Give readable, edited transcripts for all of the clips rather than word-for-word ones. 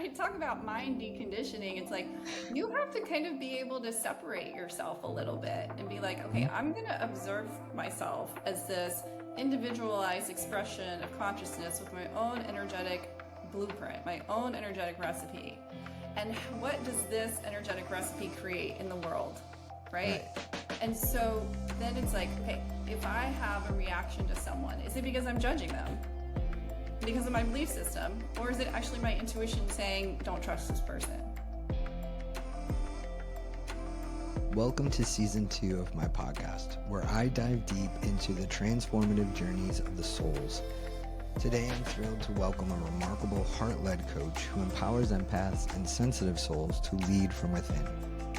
I talk about mind deconditioning, it's like you have to kind of be able to separate yourself a little bit and be like, okay, I'm going to observe myself as this individualized expression of consciousness with my own energetic blueprint, my own energetic recipe. And what does this energetic recipe create in the world? Right? Right. And so then it's like, okay, if I have a reaction to someone, is it because I'm judging them? Because of my belief system? Or is it actually my intuition saying, don't trust this person? Welcome to season 2 of my podcast, where I dive deep into the transformative journeys of the souls. Today, I'm thrilled to welcome a remarkable heart-led coach who empowers empaths and sensitive souls to lead from within.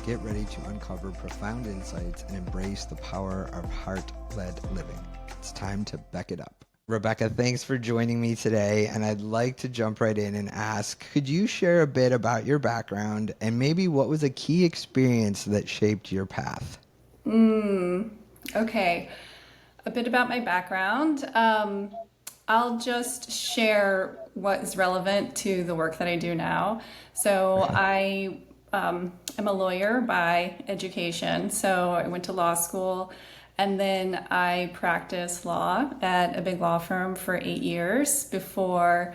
Get ready to uncover profound insights and embrace the power of heart-led living. It's time to back it up. Rebecca, thanks for joining me today, and I'd like to jump right in and ask, could you share a bit about your background and maybe what was a key experience that shaped your path? Okay, a bit about my background. I'll just share what is relevant to the work that I do now. So Okay. I am a lawyer by education. So I went to law school and then I practiced law at a big law firm for 8 years before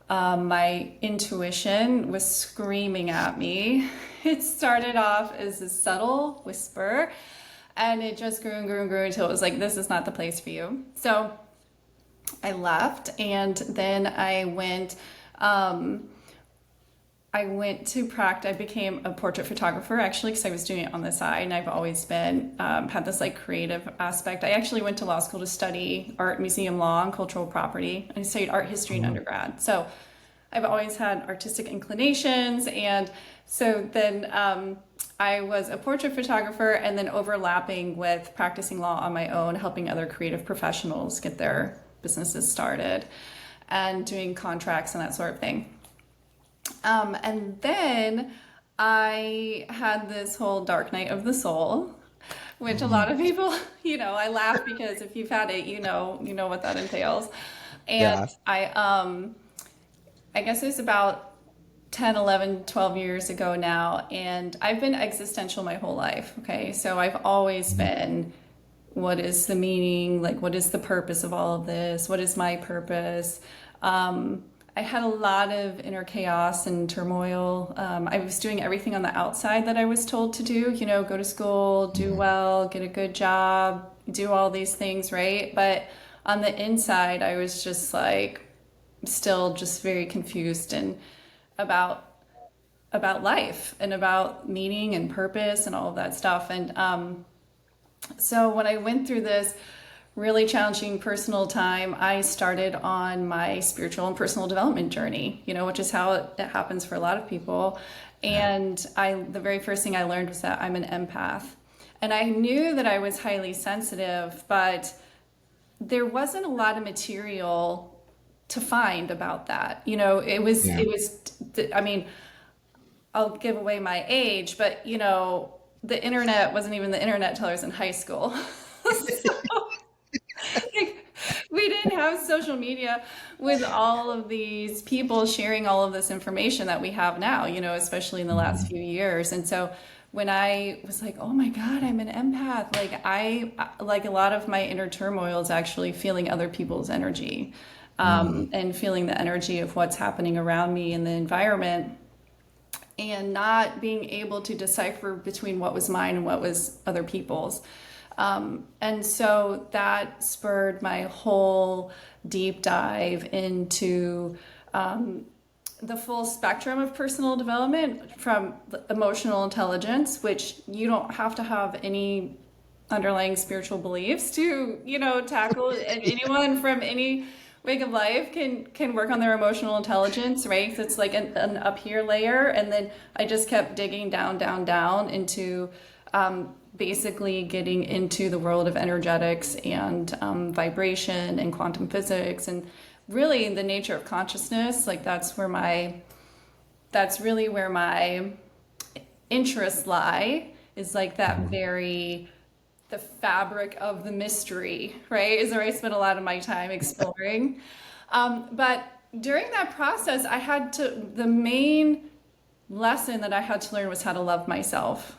my intuition was screaming at me. It started off as a subtle whisper and it just grew and grew and grew until it was like, this is not the place for you. So I left and then I went to practice. I became a portrait photographer actually because I was doing it on the side, and I've always been had this like creative aspect. I actually went to law school to study art, museum law, and cultural property. I studied art history in undergrad, so I've always had artistic inclinations, and so then I was a portrait photographer, and then overlapping with practicing law on my own, helping other creative professionals get their businesses started, and doing contracts and that sort of thing. And then I had this whole dark night of the soul, which a lot of people, I laugh because if you've had it, you know what that entails. And Yeah. I guess it was about 10, 11, 12 years ago now, and I've been existential my whole life. Okay. So I've always been, what is the meaning? Like, what is the purpose of all of this? What is my purpose? I had a lot of inner chaos and turmoil. I was doing everything on the outside that I was told to do, go to school, do well, get a good job, do all these things, right? But on the inside, I was just like, still just very confused and about about life and about meaning and purpose and all of that stuff. And so when I went through this really challenging personal time, I started on my spiritual and personal development journey, which is how it happens for a lot of people. And the very first thing I learned was that I'm an empath. And I knew that I was highly sensitive, but there wasn't a lot of material to find about that. Yeah. I mean, I'll give away my age, but the internet wasn't even the internet till I was in high school. So, like, we didn't have social media with all of these people sharing all of this information that we have now, especially in the last few years. And so when I was like, oh my God, I'm an empath, like a lot of my inner turmoil is actually feeling other people's energy, and feeling the energy of what's happening around me in the environment and not being able to decipher between what was mine and what was other people's. And so that spurred my whole deep dive into the full spectrum of personal development, from emotional intelligence, which you don't have to have any underlying spiritual beliefs to, tackle. And anyone from any wake of life can work on their emotional intelligence, right? So it's like an up here layer, and then I just kept digging down, down, down into basically getting into the world of energetics and vibration and quantum physics and really the nature of consciousness. Like that's really where my interests lie, is like that very the fabric of the mystery, right? Is where I spend a lot of my time exploring. But during that process, the main lesson that I had to learn was how to love myself.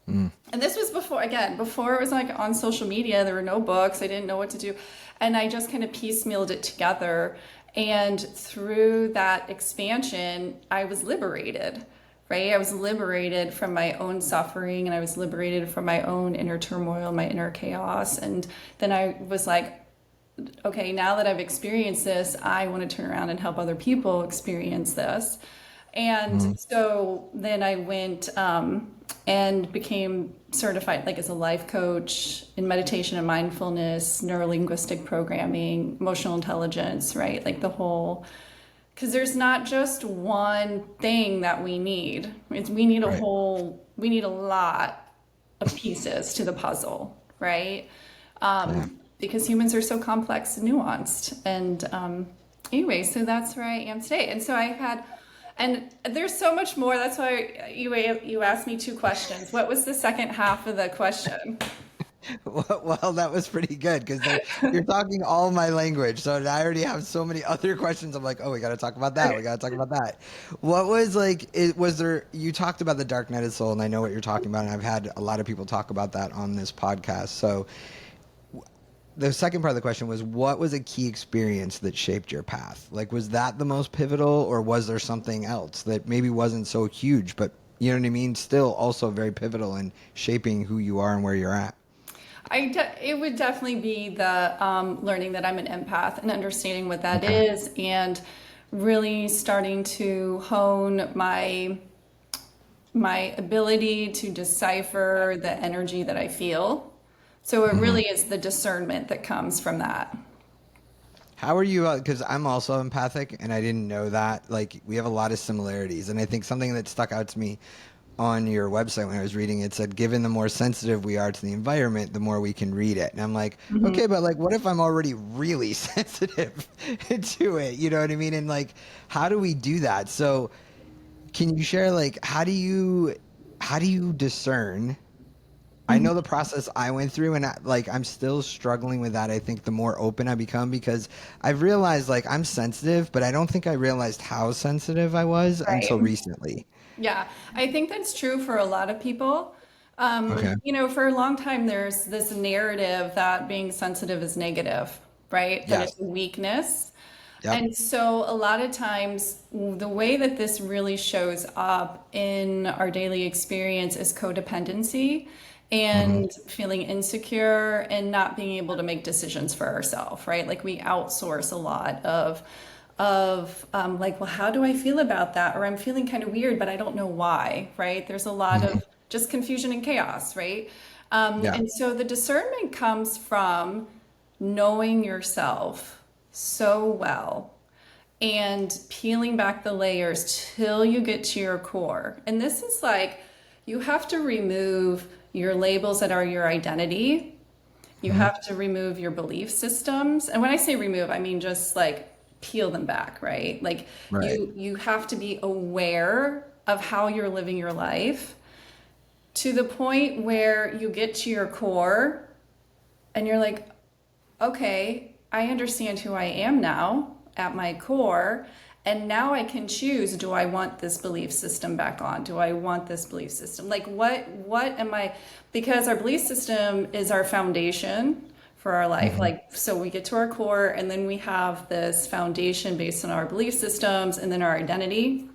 Mm. And this was before it was like on social media, there were no books, I didn't know what to do. And I just kind of piecemealed it together. And through that expansion, I was liberated, right? I was liberated from my own suffering and I was liberated from my own inner turmoil, my inner chaos. And then I was like, okay, now that I've experienced this, I want to turn around and help other people experience this. And Mm. so then I went and became certified like as a life coach in meditation and mindfulness, neuro-linguistic programming, emotional intelligence, right? Like the whole, because there's not just one thing that we need. We need Right. we need a lot of pieces to the puzzle, right? Yeah. Because humans are so complex and nuanced. And anyway, so that's where I am today. And so I had, and there's so much more. That's why you asked me two questions. What was the second half of the question? Well, that was pretty good because you're talking all my language. So I already have so many other questions. I'm like, oh, we got to talk about that. We got to talk about that. What was like, was there, you talked about the dark night of the soul, and I know what you're talking about. And I've had a lot of people talk about that on this podcast. So the second part of the question was, what was a key experience that shaped your path? Like, was that the most pivotal, or was there something else that maybe wasn't so huge, but you know what I mean? Still also very pivotal in shaping who you are and where you're at. It would definitely be the learning that I'm an empath and understanding what that Okay. is, and really starting to hone my ability to decipher the energy that I feel. So it Hmm. really is the discernment that comes from that. How are you? Because I'm also empathic, and I didn't know that. Like, we have a lot of similarities, and I think something that stuck out to me on your website when I was reading it said, given the more sensitive we are to the environment, the more we can read it. And I'm like, Mhm. okay, but like, what if I'm already really sensitive to it? You know what I mean? And like, how do we do that? So, can you share like, how do you discern? I Mhm. know the process I went through, and like I'm still struggling with that. I think the more open I become, because I've realized like I'm sensitive, but I don't think I realized how sensitive I was Right. until recently. Yeah, I think that's true for a lot of people. Okay. For a long time, there's this narrative that being sensitive is negative, right? That Yes. it's a weakness. Yep. And so, a lot of times, the way that this really shows up in our daily experience is codependency Hmm. and feeling insecure and not being able to make decisions for ourselves, right? Like we outsource a lot of like, well, how do I feel about that? Or I'm feeling kind of weird, but I don't know why, right? There's a lot Hmm. of just confusion and chaos, right? Yeah. And so the discernment comes from knowing yourself so well and peeling back the layers till you get to your core. And this is like, you have to remove your labels that are your identity. You Hmm. have to remove your belief systems. And when I say remove, I mean just like peel them back, right? Like Right. you have to be aware of how you're living your life to the point where you get to your core and you're like, okay, I understand who I am now at my core. And now I can choose, do I want this belief system back on? Do I want this belief system? Like what am I, because our belief system is our foundation for our life. Hmm. Like, so we get to our core and then we have this foundation based on our belief systems and then our identity.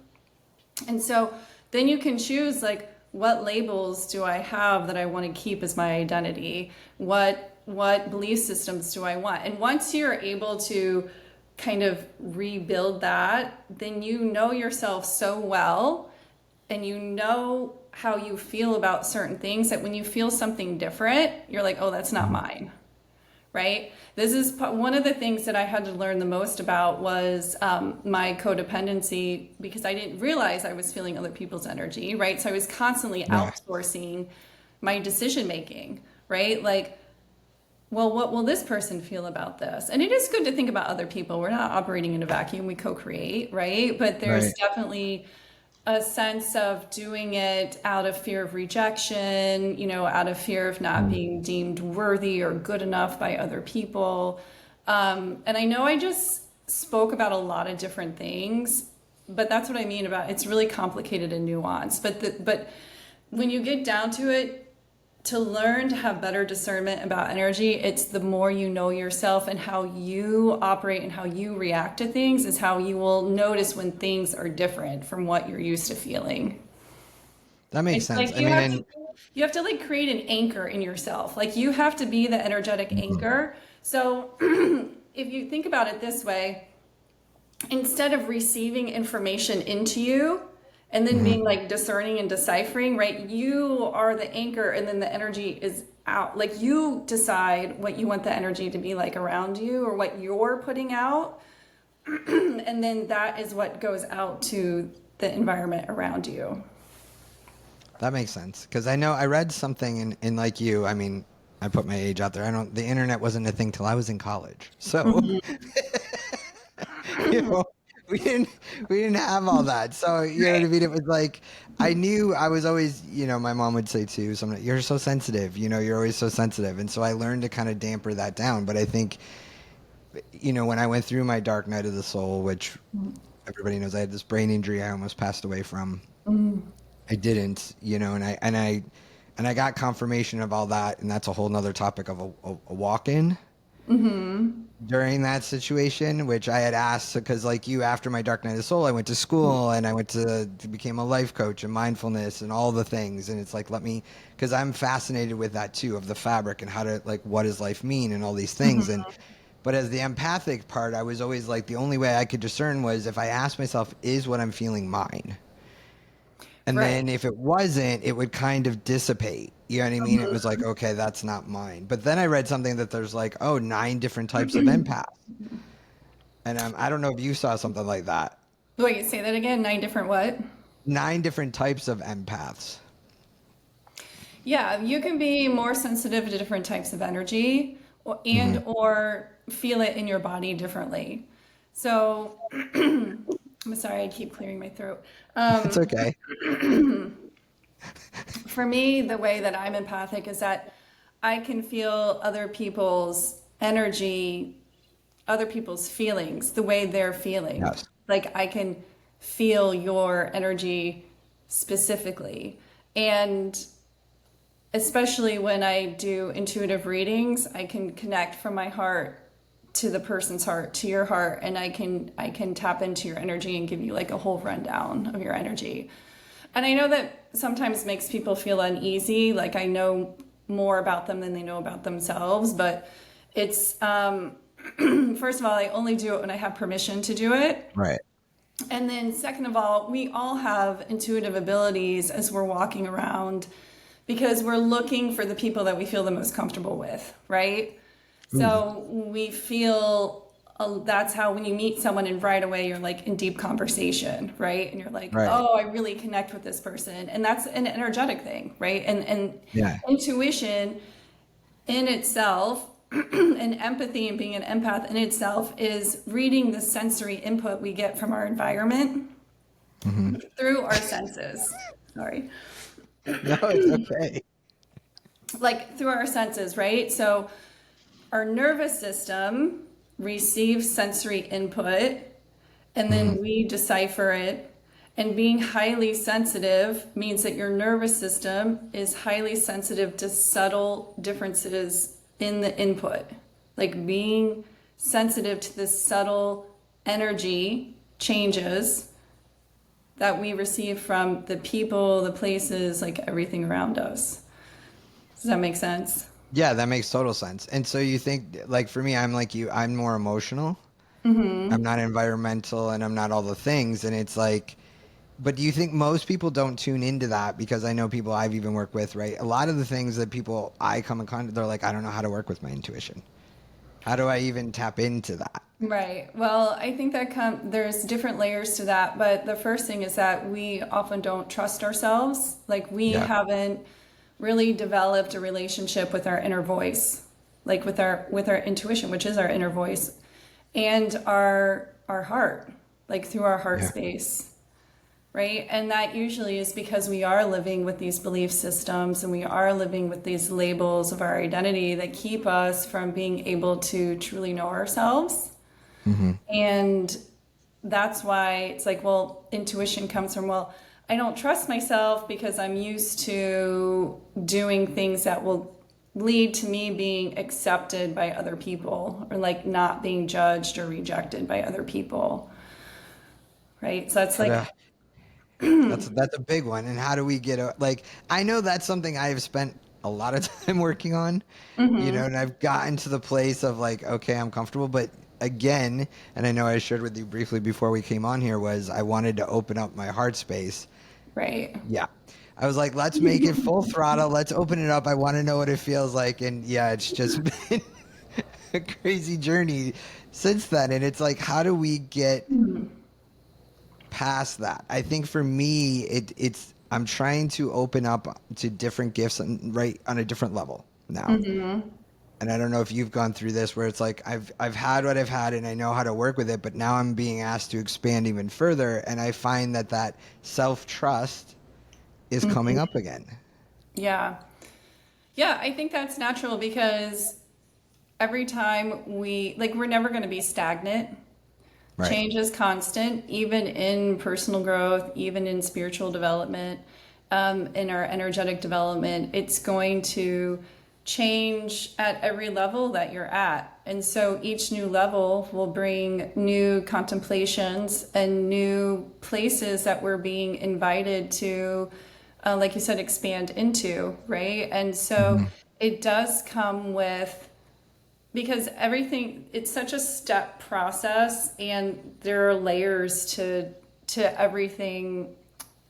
And so then you can choose like what labels do I have that I want to keep as my identity? What belief systems do I want? And once you're able to kind of rebuild that, then you know yourself so well and you know how you feel about certain things that when you feel something different, you're like, "Oh, that's not Hmm. mine." Right? This is one of the things that I had to learn the most about was my codependency because I didn't realize I was feeling other people's energy, right? So I was constantly Yeah. outsourcing my decision making, right? Like, well, what will this person feel about this? And it is good to think about other people. We're not operating in a vacuum, we co create, right? But there's Right. definitely a sense of doing it out of fear of rejection, out of fear of not Mm. being deemed worthy or good enough by other people. And I know spoke about a lot of different things, but that's what I mean about it's really complicated and nuanced. But when you get down to it, to learn to have better discernment about energy, it's the more you know yourself and how you operate and how you react to things is how you will notice when things are different from what you're used to feling. That makes It's sense. like I mean, and you have to like create an anchor in yourself. Like you have to be the energetic Mhm. anchor. So if you think about it this way, instead of receiving information into you and then Mhm. being like discerning and deciphering, right? You are the anchor and then the energy is out. Like you decide what you want the energy to be like around you or what you're putting out. And then that is what goes out to the environment around you. That makes sense. Because I know I read something in like you, I mean, I put my age out there. I don't, the internet wasn't a thing till I was in college. So, you know, we didn't, we didn't have all that. So, you know what I mean? It was like, I knew I was always, you know, my mom would say too, something, you're so sensitive, you know, you're always so sensitive. And so I learned to kind of damper that down. But I think, you know, when I went through my dark night of the soul, which everybody knows I had this brain injury I almost passed away from. I didn't, you know, and I got confirmation of all that, and that's a whole nother topic of a walk-in during that situation, which I had asked because, like you, after my dark night of the soul, I went to school and I went to became a life coach and mindfulness and all the things, and it's like let me because I'm fascinated with that too of the fabric and how to like what does life mean and all these things and. But as the empathic part, I was always like the only way I could discern was if I asked myself, is what I'm feeling mine? And Right. then if it wasn't, it would kind of dissipate. You know what I mean? It was like, okay, that's not mine. But then I read something that there's like, oh, 9 different types of empaths. And I don't know if you saw something like that. Wait, say that again. 9 different what? 9 different types of empaths. Yeah, you can be more sensitive to different types of energy Hmm. and or feel it in your body differently. So I'm sorry, I keep clearing my throat. It's okay. For me, the way that I'm empathic is that I can feel other people's energy, other people's feelings, the way they're feeling. Yes. Like I can feel your energy specifically. And especially when I do intuitive readings, I can connect from my heart to the person's heart, to your heart, and I can tap into your energy and give you like a whole rundown of your energy. And I know that sometimes makes people feel uneasy, like I know more about them than they know about themselves, but it's first of all, I only do it when I have permission to do it. Right. And then, second of all, we all have intuitive abilities as we're walking around because we're looking for the people that we feel the most comfortable with, right? Ooh, So we feel that's how when you meet someone and right away you're like in deep conversation, right? And you're like, right. oh, I really connect with this person. And that's an energetic thing, right? And Yeah. intuition in itself and empathy and being an empath in itself is reading the sensory input we get from our environment Hmm. through our senses. Sorry. No, it's okay. Like through our senses, right? So our nervous system receives sensory input and Hmm. then we decipher it. And being highly sensitive means that your nervous system is highly sensitive to subtle differences in the input. Like being sensitive to the subtle energy changes that we receive from the people, the places, like everything around us. Does that make sense? Yeah, that makes total sense. And so you think, like for me, I'm like you, I'm more emotional. I'm Mm-hmm. not environmental and I'm not all the things. And it's like, but do you think most people don't tune into that? Because I know people I've even worked with, right? A lot of the things that people I come in contact, they're like, I don't know how to work with my intuition. How do I even tap into that? Right. Well, I think that there's different layers to that, but the first thing is that we often don't trust ourselves. Like we Yeah. haven't really developed a relationship with our inner voice, like with our intuition, which is our inner voice, and our heart, like through our heart Yeah. space. Right? And that usually is because we are living with these belief systems and we are living with these labels of our identity that keep us from being able to truly know ourselves. Hmm. And that's why it's like, well, intuition comes from, well, I don't trust myself because I'm used to doing things that will lead to me being accepted by other people or like not being judged or rejected by other people. Right. So that's How like, to, that's a big one. And how do we get like, I know that's something I have spent a lot of time working on, mhm, and I've gotten to the place of like, okay, I'm comfortable, but again, and I know I shared with you briefly before we came on here, was I wanted to open up my heart space. right. Yeah. I was like, let's make it full throttle. Let's open it up. I want to know what it feels like. And yeah, it's just been a crazy journey since then. And it's like, how do we get past that? I think for me, it's I'm trying to open up to different gifts right on a different level now. Hmm. And I don't know if you've gone through this where it's like I've had what I've had and I know how to work with it, but now I'm being asked to expand even further, and I find that self-trust is coming up again. Yeah. Yeah. I think that's natural because every time we're never going to be stagnant. Right. Change is constant, even in personal growth, even in spiritual development, in our energetic development. It's going to change at every level that you're at. And so each new level will bring new contemplations and new places that we're being invited to, like you said, expand into, right? And so Hmm. it does come with because everything it's such a step process and there are layers to everything.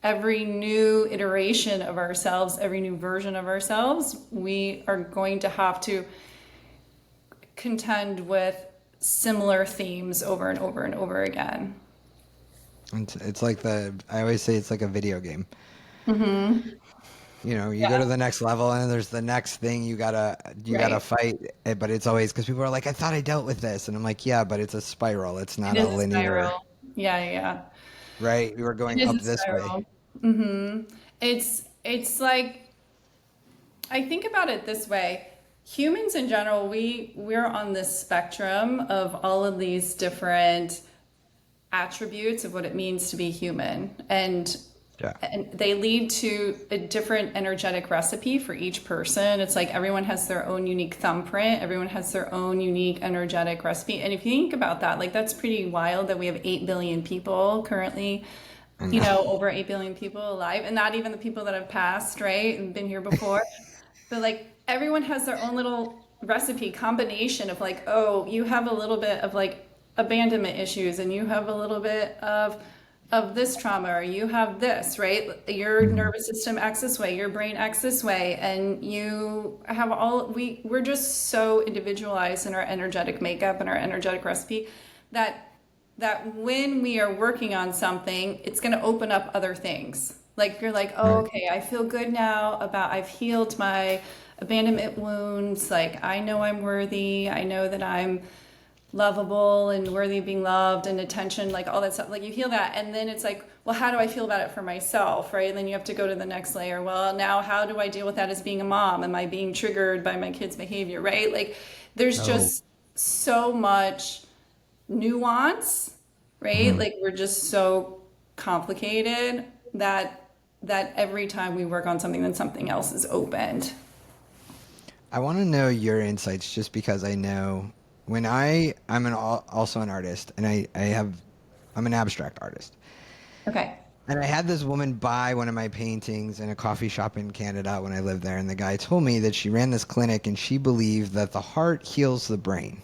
Every new iteration of ourselves, every new version of ourselves, we are going to have to contend with similar themes over and over and over again. It's like I always say it's like a video game. Mm-hmm. You go Yeah, to the next level and there's the next thing you gotta right. fight, but it's always because people are like, I thought I dealt with this, and I'm like, yeah, but it's a spiral. It's It not a is a linear, spiral. Yeah, yeah. right? We were It going is up a this way. spiral. Mm-hmm. It's like I think about it this way. Humans in general, we're on this spectrum of all of these different attributes of what it means to be human. Yeah. And they lead to a different energetic recipe for each person. It's like everyone has their own unique thumbprint, everyone has their own unique energetic recipe. And if you think about that, like that's pretty wild that we have 8 billion people currently, I know. over 8 billion people alive, and not even the people that have passed, right, and been here before. But like everyone has their own little recipe combination of like, oh, you have a little bit of like abandonment issues and you have a little bit of this trauma or you have this, right? Your Mhm. nervous system acts this way, your brain acts this way, and you have we're just so individualized in our energetic makeup and our energetic recipe that when we are working on something, it's going to open up other things. Like you're like, oh, Right. okay, I feel good now about I've healed my abandonment wounds. Like I know I'm worthy. I know that I'm lovable and worthy of being loved and attention, like all that stuff. Like you heal that. And then it's like, well, how do I feel about it for myself? Right. And then you have to go to the next layer. Well, now how do I deal with that as being a mom? Am I being triggered by my kid's behavior? Right. Like there's Oh. just so much nuance, right? Mhm. Like we're just so complicated that every time we work on something, then something else is opened. I want to know your insights just because I know when also an artist, and I'm an abstract artist. Okay. And I had this woman buy one of my paintings in a coffee shop in Canada when I lived there, and the guy told me that she ran this clinic and she believed that the heart heals the brain.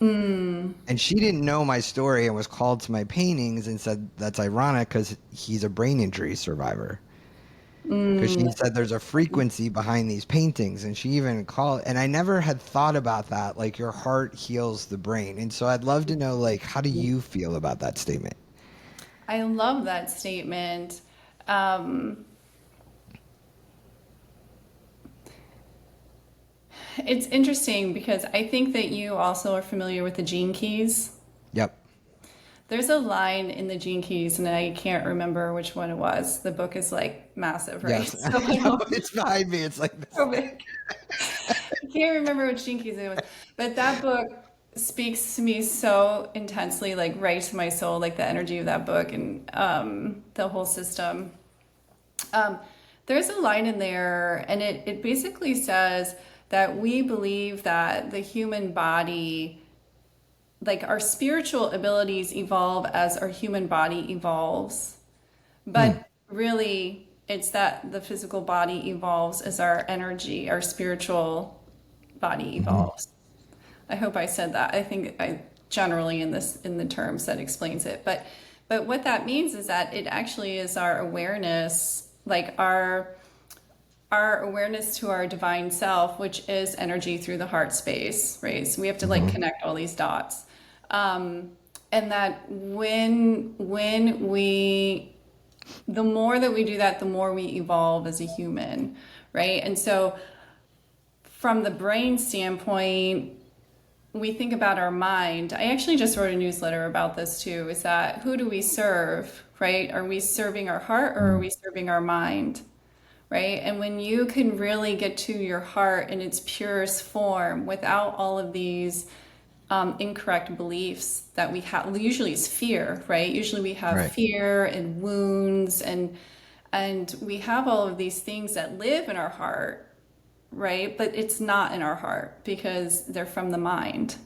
Mm, And she didn't know my story and was called to my paintings and said that's ironic because he's a brain injury survivor. Because mm, she said there's a frequency behind these paintings, and she even called, and I never had thought about that, like your heart heals the brain. And so I'd love to know, like, how do you feel about that statement? I love that statement. Um, it's interesting because I think that you also are familiar with the gene keys. Yep. There's a line in the Gene Keys, and I can't remember which one it was. The book is like massive, right? Yes. So I No, don't it's behind me. It's like this. so big. I can't remember which Gene Keys it was, but that book speaks to me so intensely, like right to my soul, like the energy of that book and the whole system. Um, there's a line in there, and it basically says that we believe that the human body, like our spiritual abilities evolve as our human body evolves. Hmm. But really, it's that the physical body evolves as our energy, our spiritual body Hmm. evolves. I hope I said that. I think I generally in the terms that explains it. But what that means is that it actually is our awareness, like our awareness to our divine self, which is energy through the heart space, right? So we have to like Hmm. connect all these dots. And that when we the more that we do that, the more we evolve as a human, right? And so from the brain standpoint, we think about our mind. I actually just wrote a newsletter about this too, is that who do we serve, right? Are we serving our heart or are we serving our mind? Right? And when you can really get to your heart in its purest form without all of these incorrect beliefs that we have, usually it's fear, right? Usually we have Right. fear and wounds and we have all of these things that live in our heart, right? But it's not in our heart because they're from the mind,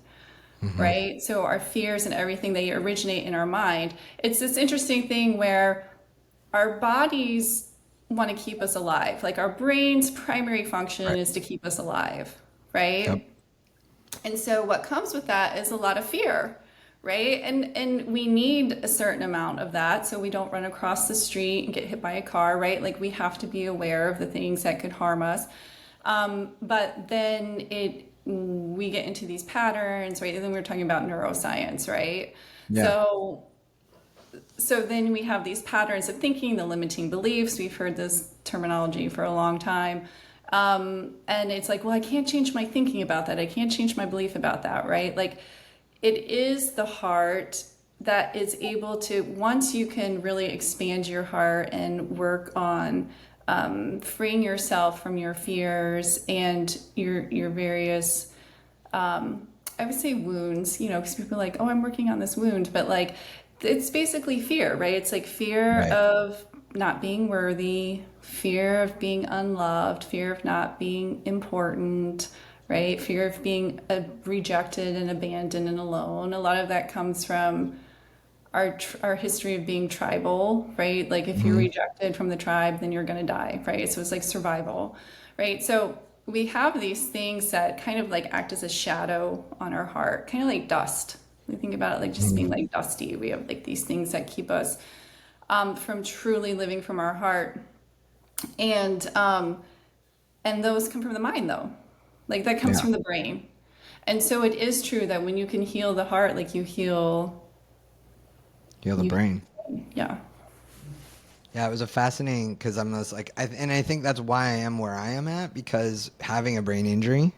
Hmm. right? So our fears and everything, they originate in our mind. It's this interesting thing where our bodies want to keep us alive. Like our brain's primary function Right. is to keep us alive, Yep. right? And so what comes with that is a lot of fear, right? And we need a certain amount of that so we don't run across the street and get hit by a car, right? Like we have to be aware of the things that could harm us. But then we get into these patterns, right? And then we're talking about neuroscience, right? Yeah. So then we have these patterns of thinking, the limiting beliefs. We've heard this terminology for a long time. And it's like, well, I can't change my thinking about that. I can't change my belief about that, right? Like it is the heart that is able to, once you can really expand your heart and work on freeing yourself from your fears and your various I would say wounds, because people are like, oh, I'm working on this wound, but like it's basically fear, right? It's like fear Right. of not being worthy, fear of being unloved, fear of not being important, right? Fear of being rejected and abandoned and alone. A lot of that comes from our history of being tribal, right? Like if you're Hmm. rejected from the tribe, then you're going to die, right? So it's like survival, right? So we have these things that kind of like act as a shadow on our heart, kind of like dust. We think about it like just being like dusty. We have like these things that keep us from truly living from our heart, and those come from the mind though, like that comes Yeah. from the brain. And so it is true that when you can heal the heart, like Heal the you, brain. yeah. Yeah, it was a fascinating because I'm just like, and I think that's why I am where I am at because having a brain injury,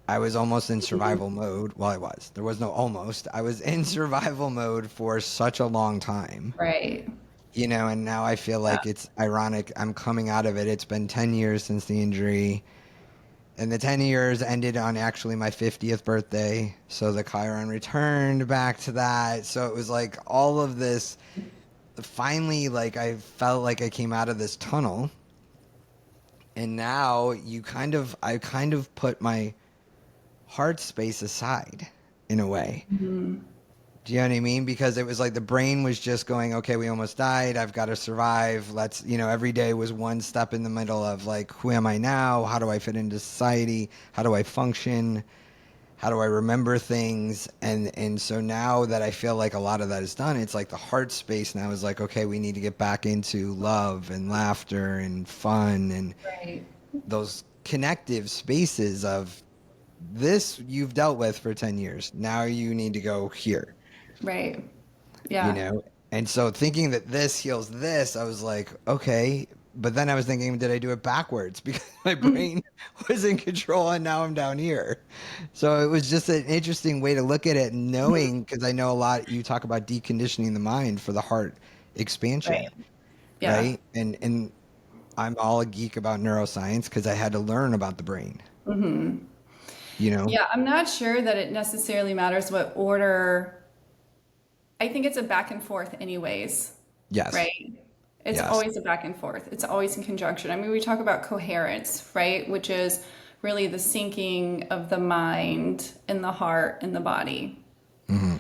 I was almost in survival mode. Well, I was. There was no almost. I was in survival mode for such a long time, Right. and now I feel Yeah. like it's ironic. I'm coming out of it. It's been 10 years since the injury, and the 10 years ended on actually my 50th birthday. So the Chiron returned back to that. So it was like all of this. Finally, like I felt like I came out of this tunnel, and now I kind of put my heart space aside in a way. Do you know what I mean? Because it was like the brain was just going, okay, we almost died. I've got to survive. Every day was one step in the middle of like, who am I now? How do I fit into society? How do I function? How do I remember things? And so now that I feel like a lot of that is done, it's like the heart space now is like, okay, we need to get back into love and laughter and fun and Right. those connective spaces of this you've dealt with for 10 years. Now you need to go here, Right. you Yeah. know? And so thinking that this heals this, I was like, okay. But then I was thinking, did I do it backwards? Because my Mm. brain was in control and now I'm down here. So it was just an interesting way to look at it, Mhm. knowing, because I know a lot, you talk about deconditioning the mind for the heart Right. expansion, Yeah. right? And I'm all a geek about neuroscience because I had to learn about the brain. you know? Yeah, I'm not sure that it necessarily matters what order. I think it's a back and forth anyways, Yes. right? It's Yes. always a back and forth. It's always in conjunction. I mean, we talk about coherence, right? Which is really the syncing of the mind and the heart and the body. Hmm.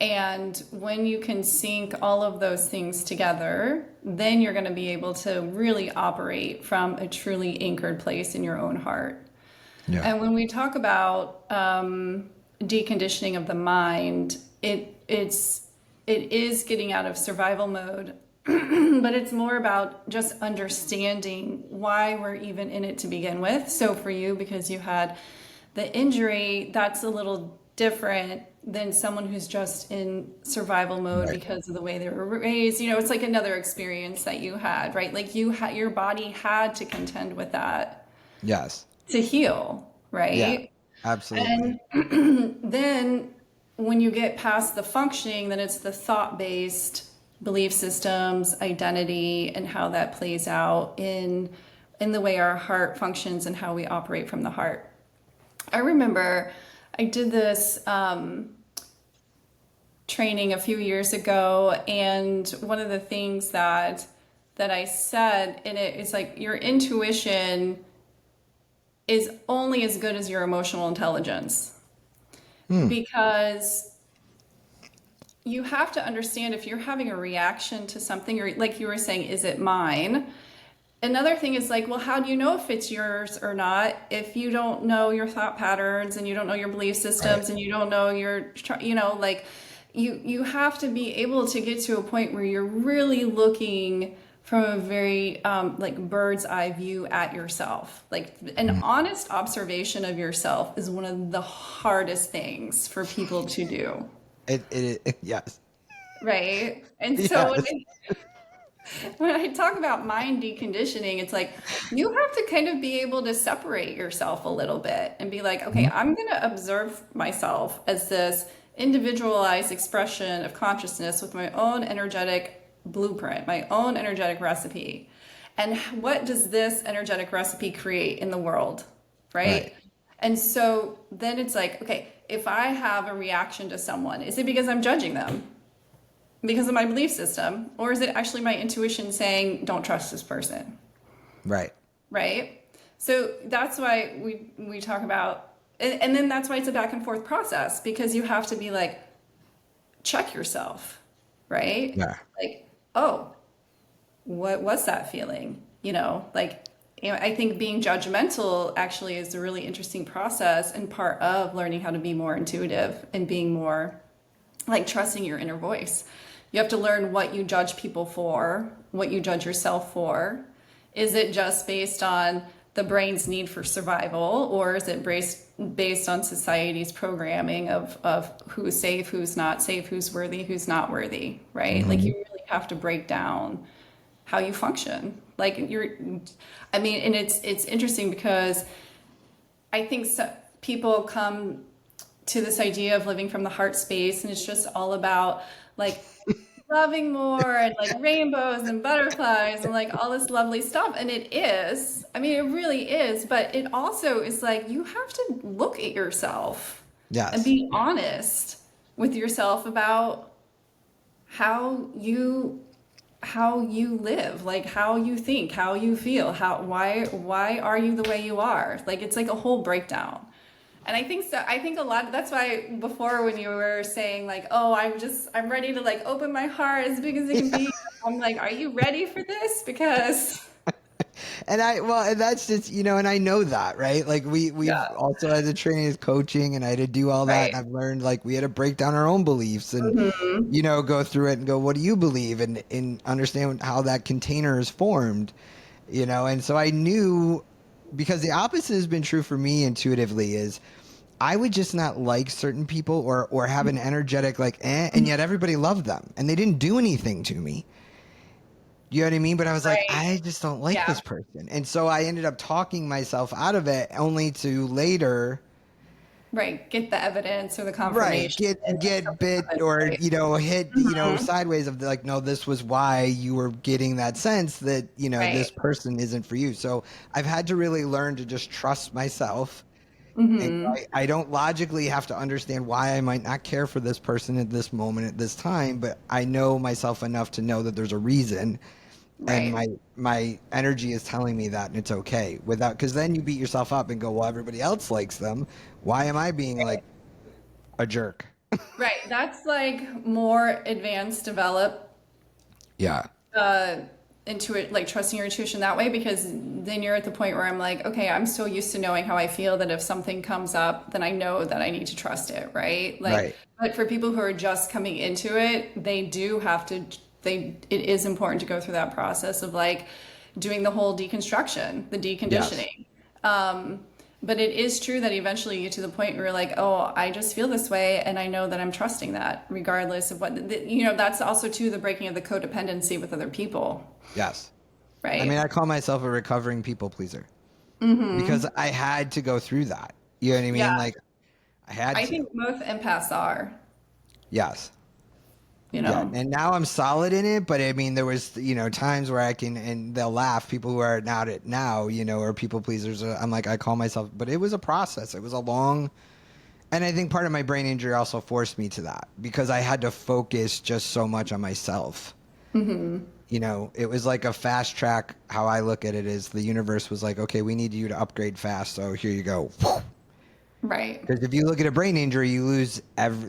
And when you can sync all of those things together, then you're going to be able to really operate from a truly anchored place in your own heart. Yeah. And when we talk about deconditioning of the mind, it is getting out of survival mode, but it's more about just understanding why we're even in it to begin with. So for you, because you had the injury, that's a little different than someone who's just in survival mode Right. because of the way they were raised. You know, it's like another experience that you had, right? Like your body had to contend with that Yes. to heal, Yeah. right? Absolutely. And then when you get past the functioning, then it's the thought-based belief systems, identity, and how that plays out in the way our heart functions and how we operate from the heart. I remember I did this training a few years ago, and one of the things that I said in it is like your intuition is only as good as your emotional intelligence, Hmm. because you have to understand if you're having a reaction to something, or like you were saying, is it mine? Another thing is like, well, how do you know if it's yours or not if you don't know your thought patterns and you don't know your belief Right. systems and you don't know like you have to be able to get to a point where you're really looking from a very like bird's eye view at yourself. Like an Mhm. honest observation of yourself is one of the hardest things for people to do, Yes. right? And so Yes. when I talk about mind deconditioning, it's like you have to kind of be able to separate yourself a little bit and be like, okay, Mhm. I'm going to observe myself as this individualized expression of consciousness with my own energetic blueprint, my own energetic recipe. And what does this energetic recipe create in the world? Right. Right? And so then it's like, okay, if I have a reaction to someone, is it because I'm judging them? Because of my belief system, or is it actually my intuition saying don't trust this person, Right. right? So that's why we talk about, and then that's why it's a back and forth process, because you have to be like, check yourself, right? Yeah. Like, oh, what was that feeling, like, I think being judgmental actually is a really interesting process and part of learning how to be more intuitive and being more like trusting your inner voice. You have to learn what you judge people for, what you judge yourself for. Is it just based on the brain's need for survival, or is it based on society's programming of who's safe, who's not safe, who's worthy, who's not worthy, right? Like Hmm. you really have to break down how you function. Like I mean, and it's interesting because I think people come to this idea of living from the heart space, and it's just all about like loving more and like rainbows and butterflies and like all this lovely stuff. And it is, I mean, it really is, but it also is like you have to look at yourself and Yes. be honest with yourself about how you live, like how you think, how you feel, why are you the way you are? Like it's like a whole breakdown. And I think so. I think a lot. That's why before when you were saying like, "Oh, I'm ready to like open my heart as big as it can be." I'm like, "Are you ready for this?" Because And that's just, and I know that, right? Like we've yeah, also had the training as coaching and I had to do all that. And right. I've learned like we had to break down our own beliefs and, Hmm. go through it and go, what do you believe? And understand how that container is formed, And so I knew, because the opposite has been true for me intuitively, is I would just not like certain people or have an energetic like and yet everybody loved them and they didn't do anything to me. You know what I mean? But I was like, Right. I just don't like Yeah. this person. And so I ended up talking myself out of it only to later, Right. Get the evidence or the right, confirmation, and then get something bit happens. or, Right. hit, Hmm. sideways of like, no, this was why you were getting that sense that, this Right. person isn't for you. So I've had to really learn to just trust myself And Mm-hmm. I don't logically have to understand why I might not care for this person at this moment, at this time, but I know myself enough to know that there's a reason, and Right. my energy is telling me that, and it's okay without, because then you beat yourself up and go, well, everybody else likes them. Why am I being like a jerk? Right. That's like more advanced, developed Yeah. uh intuit like trusting your intuition that way, because then you're at the point where I'm like, okay, I'm so used to knowing how I feel that if something comes up, then I know that I need to trust it, right? Like, Right. but for people who are just coming into it, they do have to, it is important to go through that process of like doing the whole deconstruction, the Yes. deconditioning. But it is true that eventually you get to the point where you're like, oh, I just feel this way, and I know that I'm trusting that, regardless of what, that's also too the breaking of the codependency with other people, Yes. I mean, right? I call myself a recovering people pleaser because I had to go through that. You know what I Yeah, mean? Like, I had I to. think most empaths are, Yes. you Yeah, know. and now I'm solid in it, but I mean, there was, times where I can, and they'll laugh, people who are not it now, or people pleasers. I'm like, I call myself, but it was a process. It was a long, and I think part of my brain injury also forced me to that because I had to focus just so much on myself. Hmm. It was like a fast track. How I look at it is the universe was like, okay, we need you to upgrade fast, so here you go. Right. Because if you look at a brain injury, you lose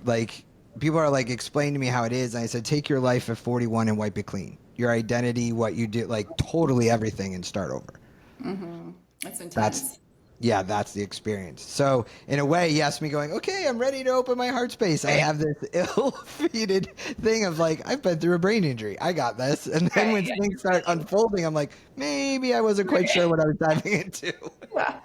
like people are like, explain to me how it is. And I said, take your life at 41 and wipe it clean. Your identity, what you did, like totally everything, and start over. Hmm. It's That's intense. yeah, that's the experience. So in a way, yes, me going, okay, I'm ready to open my heart space. I Right. have this ill-fated thing of like, I've been through a brain injury. I got this. And then Right. when Yeah, things you're start ready. unfolding, I'm like, maybe I wasn't quite Right. sure what I was diving into. Yeah.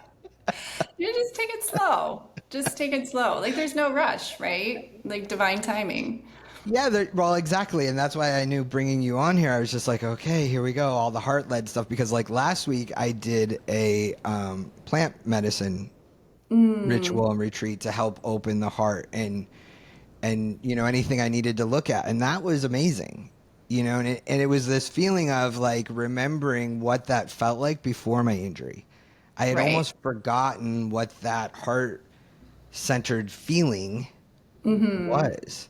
You just take it slow. Just take it slow. Like there's no rush, right? Like divine timing. Yeah, well, exactly, and that's why I knew bringing you on here. I was just like, okay, here we go, all the heart led stuff. Because like last week, I did a plant medicine Mm, ritual and retreat to help open the heart and anything I needed to look at, and that was amazing. And it was this feeling of like remembering what that felt like before my injury. I had right. almost forgotten what that heart centered feeling Hmm. was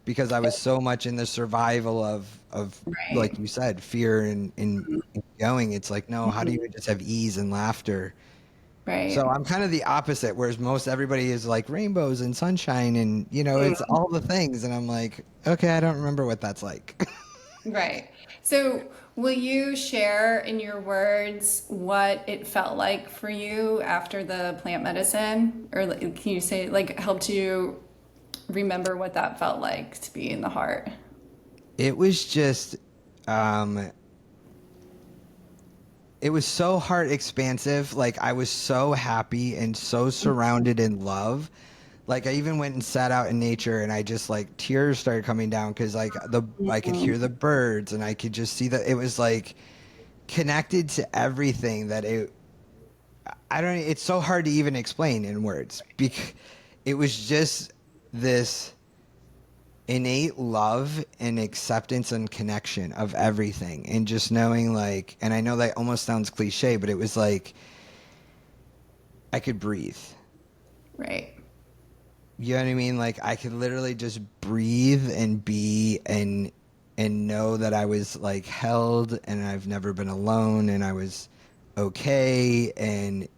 because I was so much in the survival of Right. like you said, fear and going. It's like, no, how do Hmm. you just have ease and laughter? So Right. I'm kind of the opposite, whereas most everybody is like rainbows and sunshine and it's Mm, all the things, and I'm like, okay, I don't remember what that's like. right. So, will you share in your words what it felt like for you after the plant medicine? Or can you say, like, helped you remember what that felt like to be in the heart? It was just um it was so heart expansive. Like I was so happy and so surrounded in love. Like I even went and sat out in nature, and I just like tears started coming down because like I could Mm, hear the birds, and I could just see that it was like connected to everything that I don't, it's so hard to even explain in words because it was just this innate love and acceptance and connection of everything, and just knowing like, and I know that almost sounds cliche, but it was like I could breathe. right. You know what I mean? Like I could literally just breathe and be and know that I was like held, and I've never been alone, and I was okay. And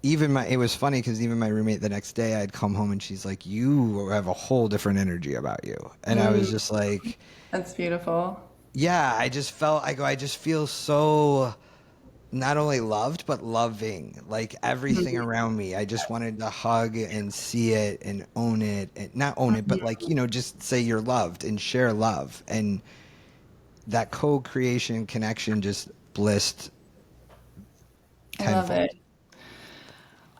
even it was funny because even my roommate the next day, I'd come home and she's like, you have a whole different energy about you. And I was Mm, just like, that's beautiful. yeah, I just felt, I just feel so not only loved, but loving, like everything Mhm. around me. I just wanted to hug and see it and own it, and not own it, but like, just say you're loved and share love. And that co-creation connection just blissed I love tenfold. it.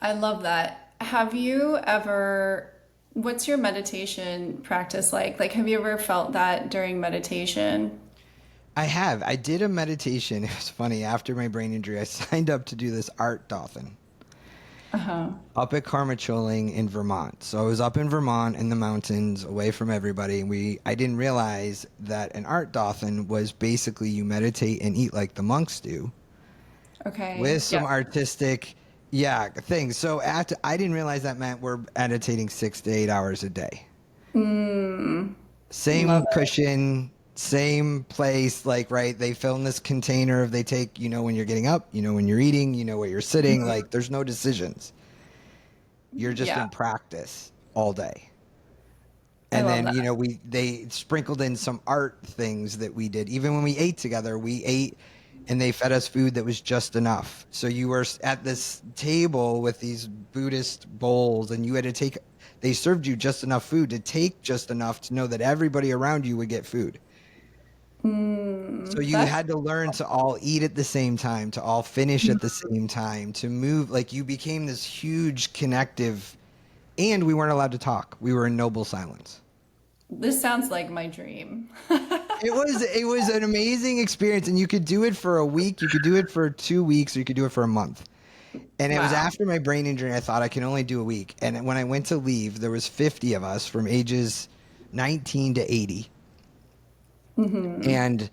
I love that. Have you ever, what's your meditation practice like? Like, have you ever felt that during meditation? I have. I did a meditation. It was funny. After my brain injury, I signed up to do this art dolphin Uh-huh. up at Carmicholing in Vermont. So I was up in Vermont in the mountains, away from everybody. And I didn't realize that an art dolphin was basically you meditate and eat like the monks do, Okay. with some Yep. artistic, Yeah, things. So after I didn't realize that meant we're meditating 6 to 8 hours a day. Mm, love Same it. cushion, same place. Like, right? They fill in this container of they take, when you're getting up, when you're eating, where you're sitting. Like, there's no decisions. You're just Yeah, in practice all day. I And love then, that. they sprinkled in some art things that we did. Even when we ate together, we ate and they fed us food that was just enough. So you were at this table with these Buddhist bowls and you had to take, they served you just enough food to take just enough to know that everybody around you would get food. So you That's had to learn to all eat at the same time, to all finish at the same time, to move. Like you became this huge connective, and we weren't allowed to talk. We were in noble silence. this sounds like my dream. It was an amazing experience, and you could do it for a week, you could do it for 2 weeks, or you could do it for a month. And it was Wow. after my brain injury. I thought I can only do a week, and when I went to leave, there was 50 of us from ages 19 to 80, and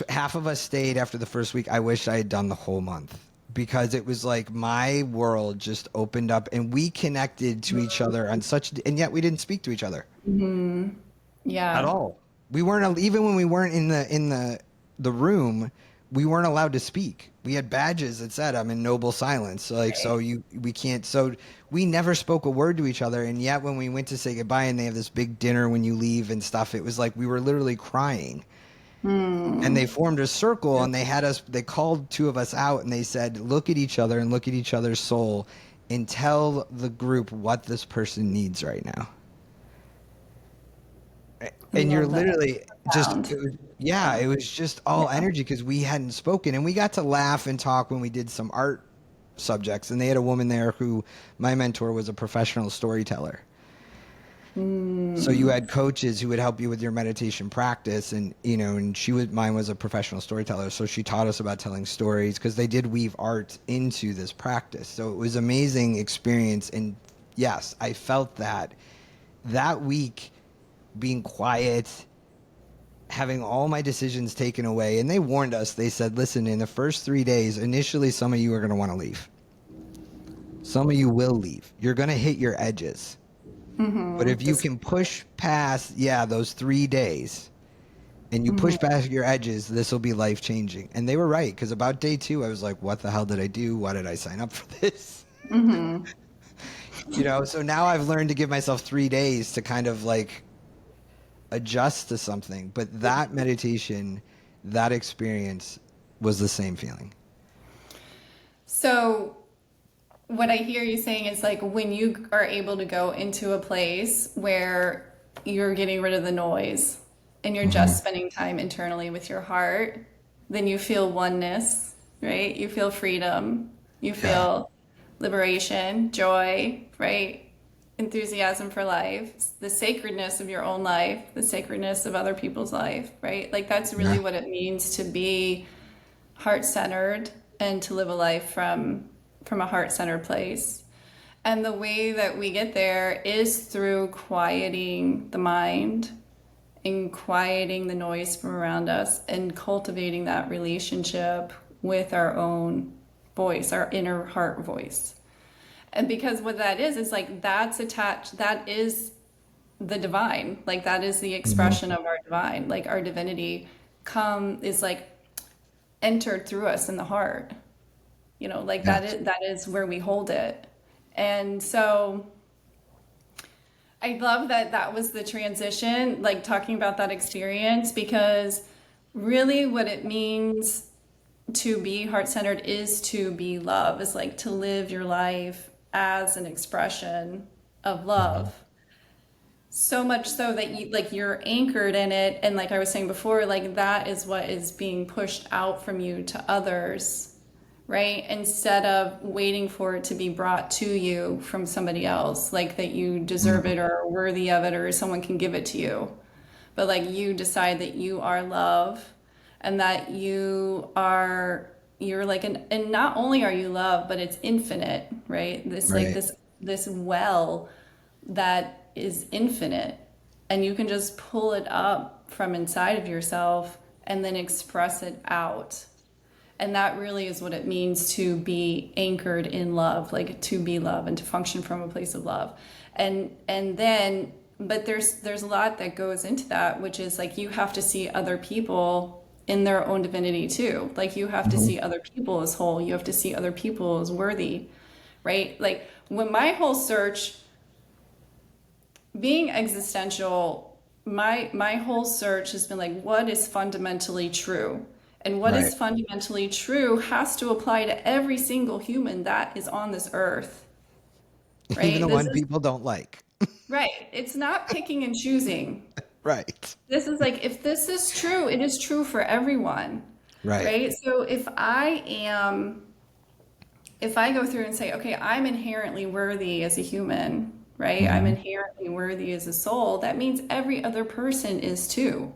half of us stayed after the first week. I wish I had done the whole month because it was like my world just opened up, and we connected to each other on such, and yet we didn't speak to each other at Yeah. all. We weren't, even when we weren't in the room, we weren't allowed to speak. We had badges that said I'm in noble silence. So like, Right. we can't, so we never spoke a word to each other. And yet when we went to say goodbye and they have this big dinner when you leave and stuff, it was like we were literally crying. And they formed a circle and they called two of us out and they said, look at each other and look at each other's soul and tell the group what this person needs right now. I And you're love that. literally just, Sound. yeah, Yeah. it was just all energy because we hadn't spoken, and we got to laugh and talk when we did some art subjects. And they had a woman there who, my mentor, was a professional storyteller. So you Mm, had coaches who would help you with your meditation practice, and and mine was a professional storyteller, so she taught us about telling stories because they did weave art into this practice. So it was amazing experience, and yes, I felt that week being quiet, having all my decisions taken away. And they warned us, they said, listen, in the first 3 days, initially some of you are going to want to leave, some of you will leave, you're going to hit your edges, but if you this, can push past, yeah, those 3 days, and you push mhm. past your edges, this will be life changing. And they were right, because about day 2 I was like, what the hell did I do? Why did I sign up for this? So now I've learned to give myself 3 days to kind of like adjust to something. But that meditation, that experience was the same feeling. So what I hear you saying is like when you are able to go into a place where you're getting rid of the noise and you're just Hmm. spending time internally with your heart, then you feel oneness, right? You feel freedom, you Yeah. feel liberation, joy, right? Enthusiasm for life, the sacredness of your own life, the sacredness of other people's life, right? Like that's really Yeah. what it means to be heart-centered and to live a life from a heart-centered place. And the way that we get there is through quieting the mind and quieting the noise from around us and cultivating that relationship with our own voice, our inner heart voice. And because what that is like that's attached, that is the divine. Like that is the Hmm. expression of our divine. Like our divinity is like entered through us in the heart. Like Yes. that is where we hold it. And so I love that that was the transition, like talking about that experience, because really what it means to be heart-centered is to be love, is like to live your life as an expression of Hmm. love. So much so that you're anchored in it, and like I was saying before, like that is what is being pushed out from you to others, right? Instead of waiting for it to be brought to you from somebody else, like that you deserve Hmm. it or are worthy of it or someone can give it to you. But like you decide that you are love and that you're like and not only are you love, but it's infinite, right? Right. This well that is infinite, and you can just pull it up from inside of yourself and then express it out. And that really is what it means to be anchored in love, like to be love and to function from a place of love. And then, but there's a lot that goes into that, which is like you have to see other people in their own divinity too. Like you have to Hmm. see other people as whole. You have to see other people as worthy, right? Like when my whole search, being existential, my whole search has been like, what is fundamentally true? And what Right. is fundamentally true has to apply to every single human that is on this earth, Even right? the This one is people don't like. right. It's not picking and choosing. Right. This is like, if this is true, it is true for everyone, Right. right? So if I go through and say, okay, I'm inherently worthy as a human, right? I'm Hmm. inherently worthy as a soul, that means every other person is too.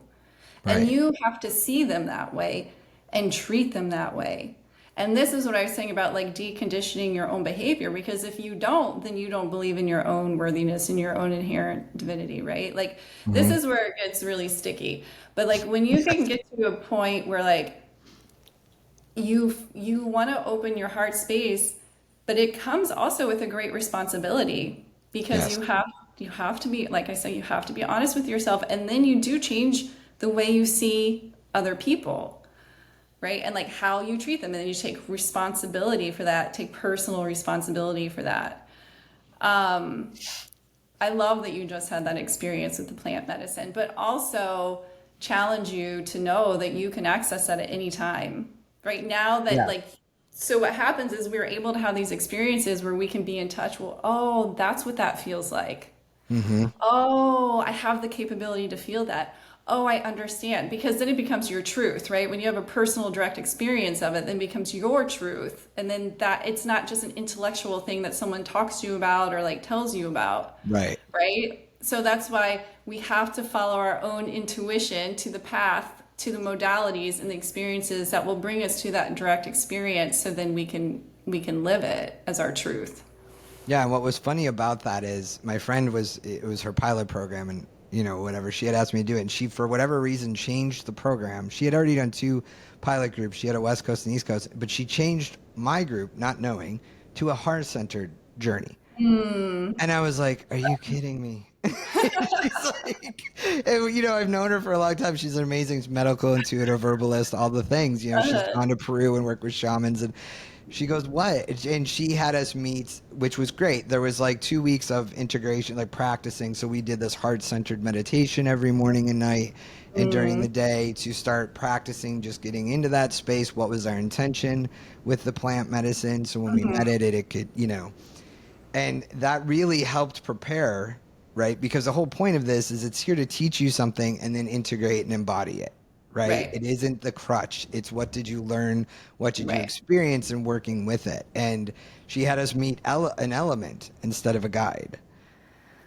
And Right. you have to see them that way and treat them that way. And this is what I was saying about like deconditioning your own behavior, because if you don't, then you don't believe in your own worthiness and your own inherent divinity, right? Like this Hmm. is where it gets really sticky. But like when you can get to a point where like you want to open your heart space, but it comes also with a great responsibility because Yes. you have to be, like I say, you have to be honest with yourself, and then you do change the way you see other people, right? And like how you treat them, and then you take responsibility for that, take personal responsibility for that. I love that you just had that experience with the plant medicine, but also challenge you to know that you can access that at any time. Right now, that Yeah. like, so what happens is we're able to have these experiences where we can be in touch. Well, oh, that's what that feels like. Hmm. Oh, I have the capability to feel that. Oh, I understand. Because then it becomes your truth, right? When you have a personal direct experience of it, then it becomes your truth. And then that it's not just an intellectual thing that someone talks to you about or like tells you about, Right. right? So that's why we have to follow our own intuition to the path, to the modalities and the experiences that will bring us to that direct experience so then we can live it as our truth. Yeah, and what was funny about that is my friend it was her pilot program, and whatever, she had asked me to do it, and she, for whatever reason, changed the program. She had already done two pilot groups. She had a West Coast and East Coast, but she changed my group, not knowing, to a heart-centered journey. Hmm. And I was like, "Are you kidding me?" She's like, and, I've known her for a long time. She's an amazing medical intuitive herbalist, all the things. She's Uh, gone to Peru and worked with shamans, and she goes, "What?" And she had us meet, which was great. There was like 2 weeks of integration, like practicing. So we did this heart centered meditation every morning and night and during the mm, day to start practicing, just getting into that space. What was our intention with the plant medicine? So when we mhm. meditated, it could, and that really helped prepare, right? Because the whole point of this is it's here to teach you something and then integrate and embody it, right? Right, It isn't the crutch. It's what did you learn? What did you right. experience in working with it? And she had us meet an element instead of a guide.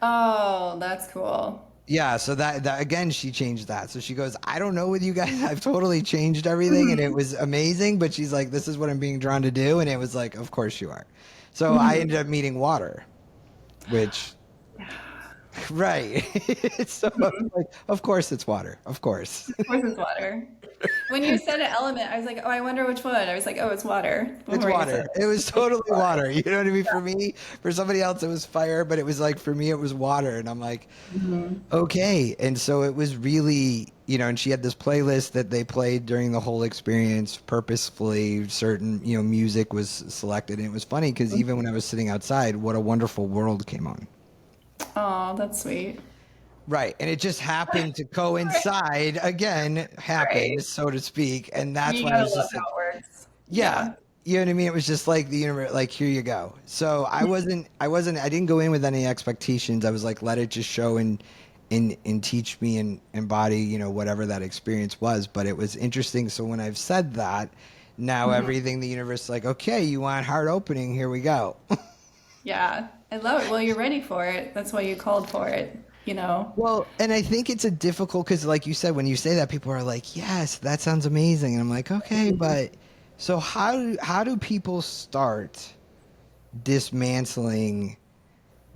Oh, that's cool. Yeah, so that again, she changed that. So she goes, I don't know with you guys, I've totally changed everything, and it was amazing. But she's like, this is what I'm being drawn to do, and it was like, of course you are. So I Mhm. ended up meeting water, which right. So I was Mhm. like, of course it's water. Of course. Of course it's water. When you said an element, I was like, oh, I wonder which one. I was like, oh, it's water It's before you said water. It was it. totally water. You know what I mean? For me, for somebody else, it was fire, but it was like, for me, it was water. And I'm like, Mhm. okay. And so it was really, and she had this playlist that they played during the whole experience purposefully. Certain, music was selected. And it was funny because even when I was sitting outside, What a Wonderful World came on. Oh, that's sweet. Right. And it just happened to Right. coincide again, Right. happened, so to speak. And that's You why I gotta was love just how like, it works. yeah, Yeah. you know what I mean? It was just like the universe, like, here you go. So I didn't go in with any expectations. I was like, let it just show and teach me and embody, whatever that experience was. But it was interesting. So when I've said that, now Mhm. everything the universe is like, okay, you want heart opening? Here we go. Yeah. I love it. Well, you're ready for it. That's why you called for it, you know? Well, and I think it's a difficult because, like you said, when you say that, people are like, "Yes, that sounds amazing," and I'm like, "Okay, but so how do people start dismantling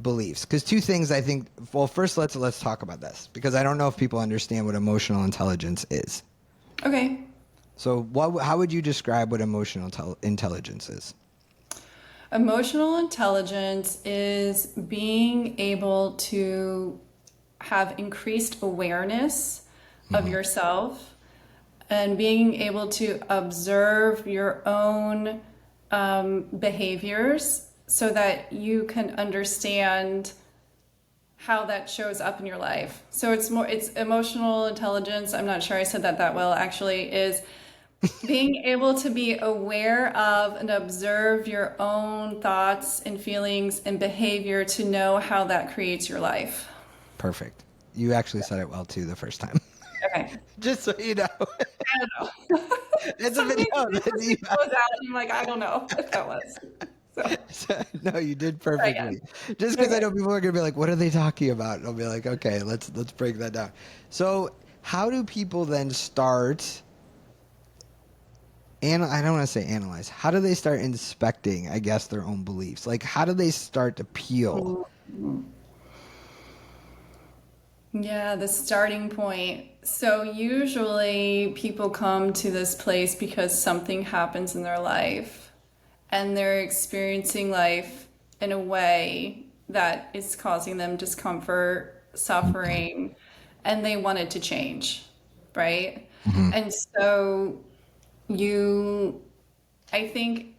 beliefs?" Because two things I think. Well, first let's talk about this because I don't know if people understand what emotional intelligence is. Okay. So how would you describe what emotional intelligence is? Emotional intelligence is being able to have increased awareness of Hmm. yourself and being able to observe your own behaviors so that you can understand how that shows up in your life. So it's emotional intelligence. I'm not sure I said that well, actually, is being able to be aware of and observe your own thoughts and feelings and behavior to know how that creates your life. Perfect. You actually said it well too the first time. Okay. Just so you know. I don't know. It's a video Sometimes it that just you goes out and I'm like, I don't know what that was. So, No, you did try again. perfectly. Just because I Okay. know people are gonna be like, "What are they talking about?" And I'll be like, "Okay, let's break that down." So, how do people then start? And I don't want to say analyze. How do they start inspecting, I guess, their own beliefs? Like, how do they start to peel? Yeah, the starting point. So usually people come to this place because something happens in their life and they're experiencing life in a way that is causing them discomfort, suffering, and they want it to change, right? Hmm. And so you, I think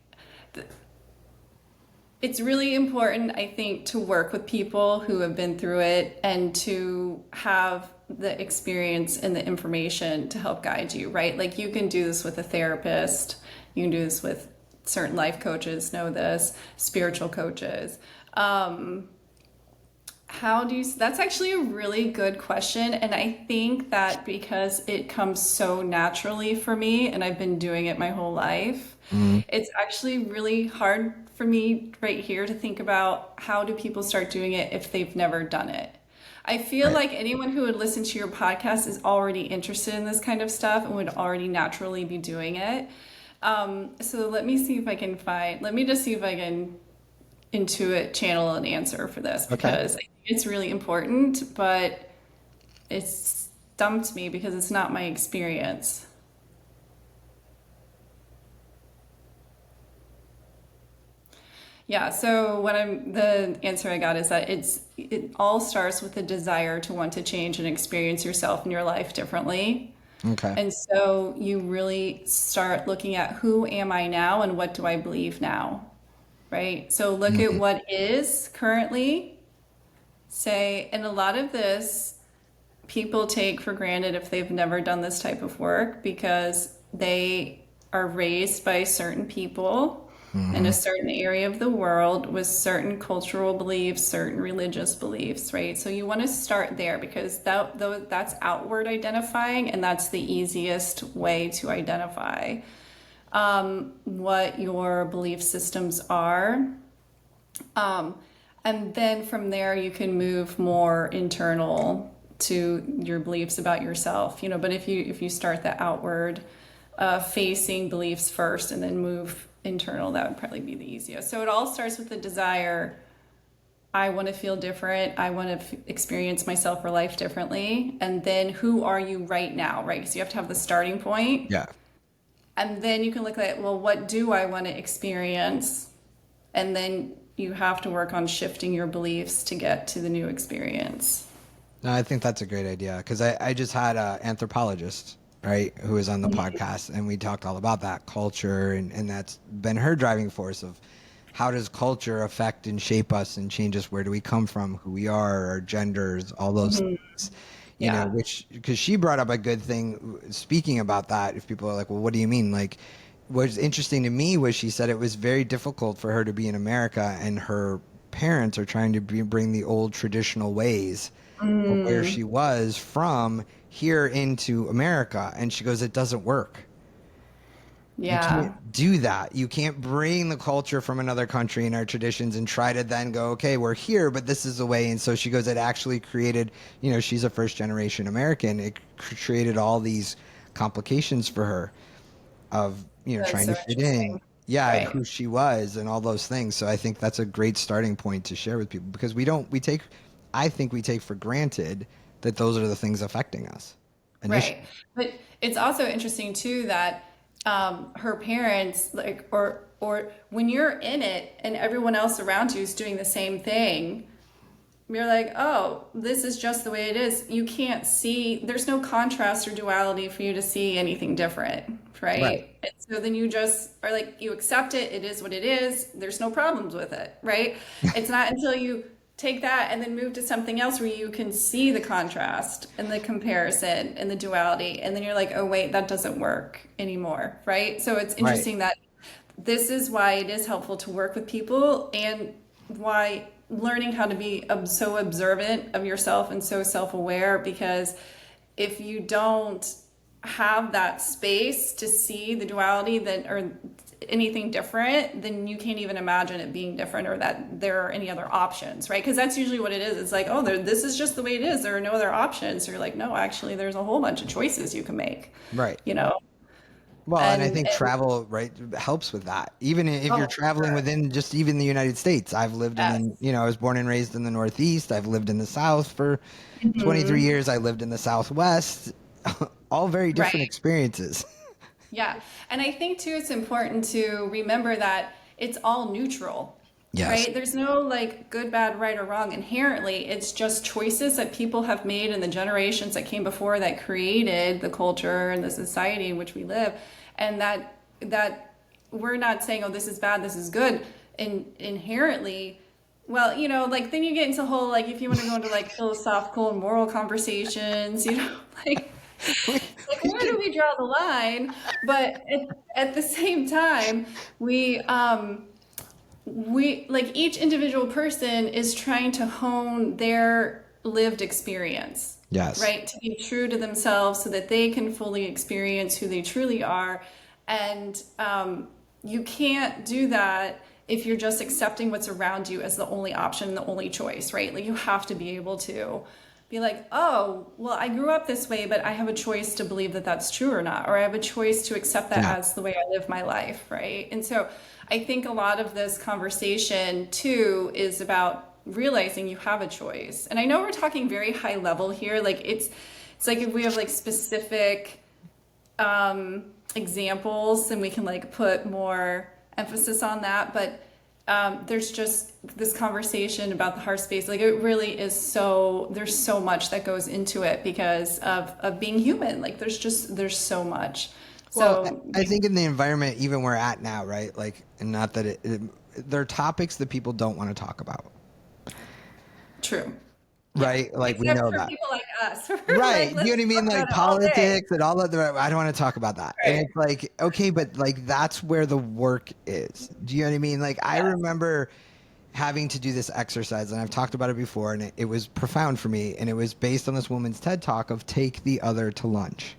it's really important, I think, to work with people who have been through it and to have the experience and the information to help guide you, right? Like you can do this with a therapist, you can do this with certain life coaches, know this, spiritual coaches. How do you, that's actually a really good question. And I think that because it comes so naturally for me and I've been doing it my whole life, Hmm. it's actually really hard for me right here to think about how do people start doing it if they've never done it. I feel Right. like anyone who would listen to your podcast is already interested in this kind of stuff and would already naturally be doing it. So let me see if I can find, let me just see if I can intuit channel an answer for this Okay. because I think it's really important, but it stumped me because it's not my experience. Yeah, so the answer I got is that it all starts with a desire to want to change and experience yourself and your life differently. Okay. And so you really start looking at who am I now and what do I believe now, right? So look at Hmm. what is currently, say, and a lot of this people take for granted if they've never done this type of work because they are raised by certain people in Hmm. a certain area of the world with certain cultural beliefs, certain religious beliefs, right? So you want to start there because that's outward identifying and that's the easiest way to identify what your belief systems are. And then from there, you can move more internal to your beliefs about yourself, you know. But if you start the outward facing beliefs first and then move internal, that would probably be the easiest. So it all starts with the desire. I want to feel different. I want to experience myself or life differently. And then who are you right now, right? Because you have to have the starting point. Yeah. And then you can look at, well, what do I want to experience? And then you have to work on shifting your beliefs to get to the new experience. No, I think that's a great idea because I just had an anthropologist, right, who was on the podcast, and we talked all about that culture, and that's been her driving force of how does culture affect and shape us and change us? Where do we come from? Who we are, our genders, all those Mhm. things, Yeah. which because she brought up a good thing speaking about that. If people are like, well, what do you mean? Like, what's interesting to me was she said it was very difficult for her to be in America and her parents are trying to bring the old traditional ways of where Mm, she was from here into America. And she goes, it doesn't work. You yeah. can't do that. You can't bring the culture from another country and our traditions and try to then go, okay, we're here, but this is the way. And so she goes, it actually created, she's a first generation American. It created all these complications for her of, That's trying so to fit in. interesting. Yeah, and Right. who she was and all those things. So I think that's a great starting point to share with people because I think we take for granted that those are the things affecting us initially. Right. But it's also interesting too that her parents, like, or when you're in it and everyone else around you is doing the same thing, you're like, oh, this is just the way it is. You can't see, there's no contrast or duality for you to see anything different, Right. right? And so then you just are like, you accept it, it is what it is, there's no problems with it, right? It's not until you take that and then move to something else where you can see the contrast and the comparison and the duality. And then you're like, oh, wait, that doesn't work anymore, right? So it's Right. interesting that this is why it is helpful to work with people and why learning how to be so observant of yourself and so self-aware, because if you don't have that space to see the duality then or anything different, then you can't even imagine it being different or that there are any other options, right? Because that's usually what it is. It's like, oh, this is just the way it is, there are no other options. So you're like, no, actually there's a whole bunch of choices you can make, Right. you know. Well, and I think And travel, right, helps with that. Even if you're oh, traveling sure. within just even the United States. I've lived in Yes. the, I was born and raised in the Northeast. I've lived in the South for 23 Mhm. years. I lived in the Southwest. All very different Right. experiences. Yeah. And I think too, it's important to remember that it's all neutral, Yes. right? There's no like good, bad, right, or wrong inherently. It's just choices that people have made in the generations that came before that created the culture and the society in which we live. And that we're not saying, oh, this is bad, this is good. Inherently, well, like then you get into whole like if you want to go into like philosophical and moral conversations, like We, like we where can, do we draw the line? But at the same time, we like each individual person is trying to hone their lived experience, yes. right? To be true to themselves so that they can fully experience who they truly are. And you can't do that if you're just accepting what's around you as the only option, the only choice, right? Like you have to be able to be like, oh, well, I grew up this way, but I have a choice to believe that that's true or not, or I have a choice to accept that Yeah. as the way I live my life, right? And so I think a lot of this conversation too is about realizing you have a choice. And I know we're talking very high level here, like it's like if we have like specific examples, then we can like put more emphasis on that. But there's just this conversation about the heart space. Like it really is so, there's so much that goes into it because of being human. Like there's so much. Well, So I think in the environment even we're at now, right? Like, and not that there are topics that people don't want to talk about, true. Yeah. right? Like we Except know for that. people like us. We're Right. like, You know let's what I mean? talk Like about it all day. politics and all of the, I don't want to talk about that. And Right. it's like, okay, but like that's where the work is. Do you know what I mean? Like I Yes. remember having to do this exercise, and I've talked about it before, and it was profound for me. And it was based on this woman's TED talk of take the other to lunch.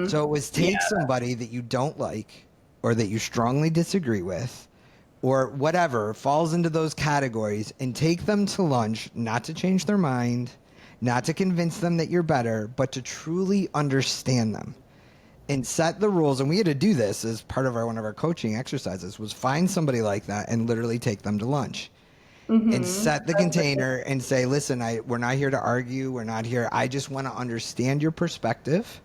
So it was take Yeah. somebody that you don't like or that you strongly disagree with or whatever falls into those categories and take them to lunch, not to change their mind, not to convince them that you're better, but to truly understand them and set the rules. And we had to do this as part of one of our coaching exercises was find somebody like that and literally take them to lunch and Mm-hmm. set the container and say, listen, we're not here to argue. We're not here. I just want to understand your perspective.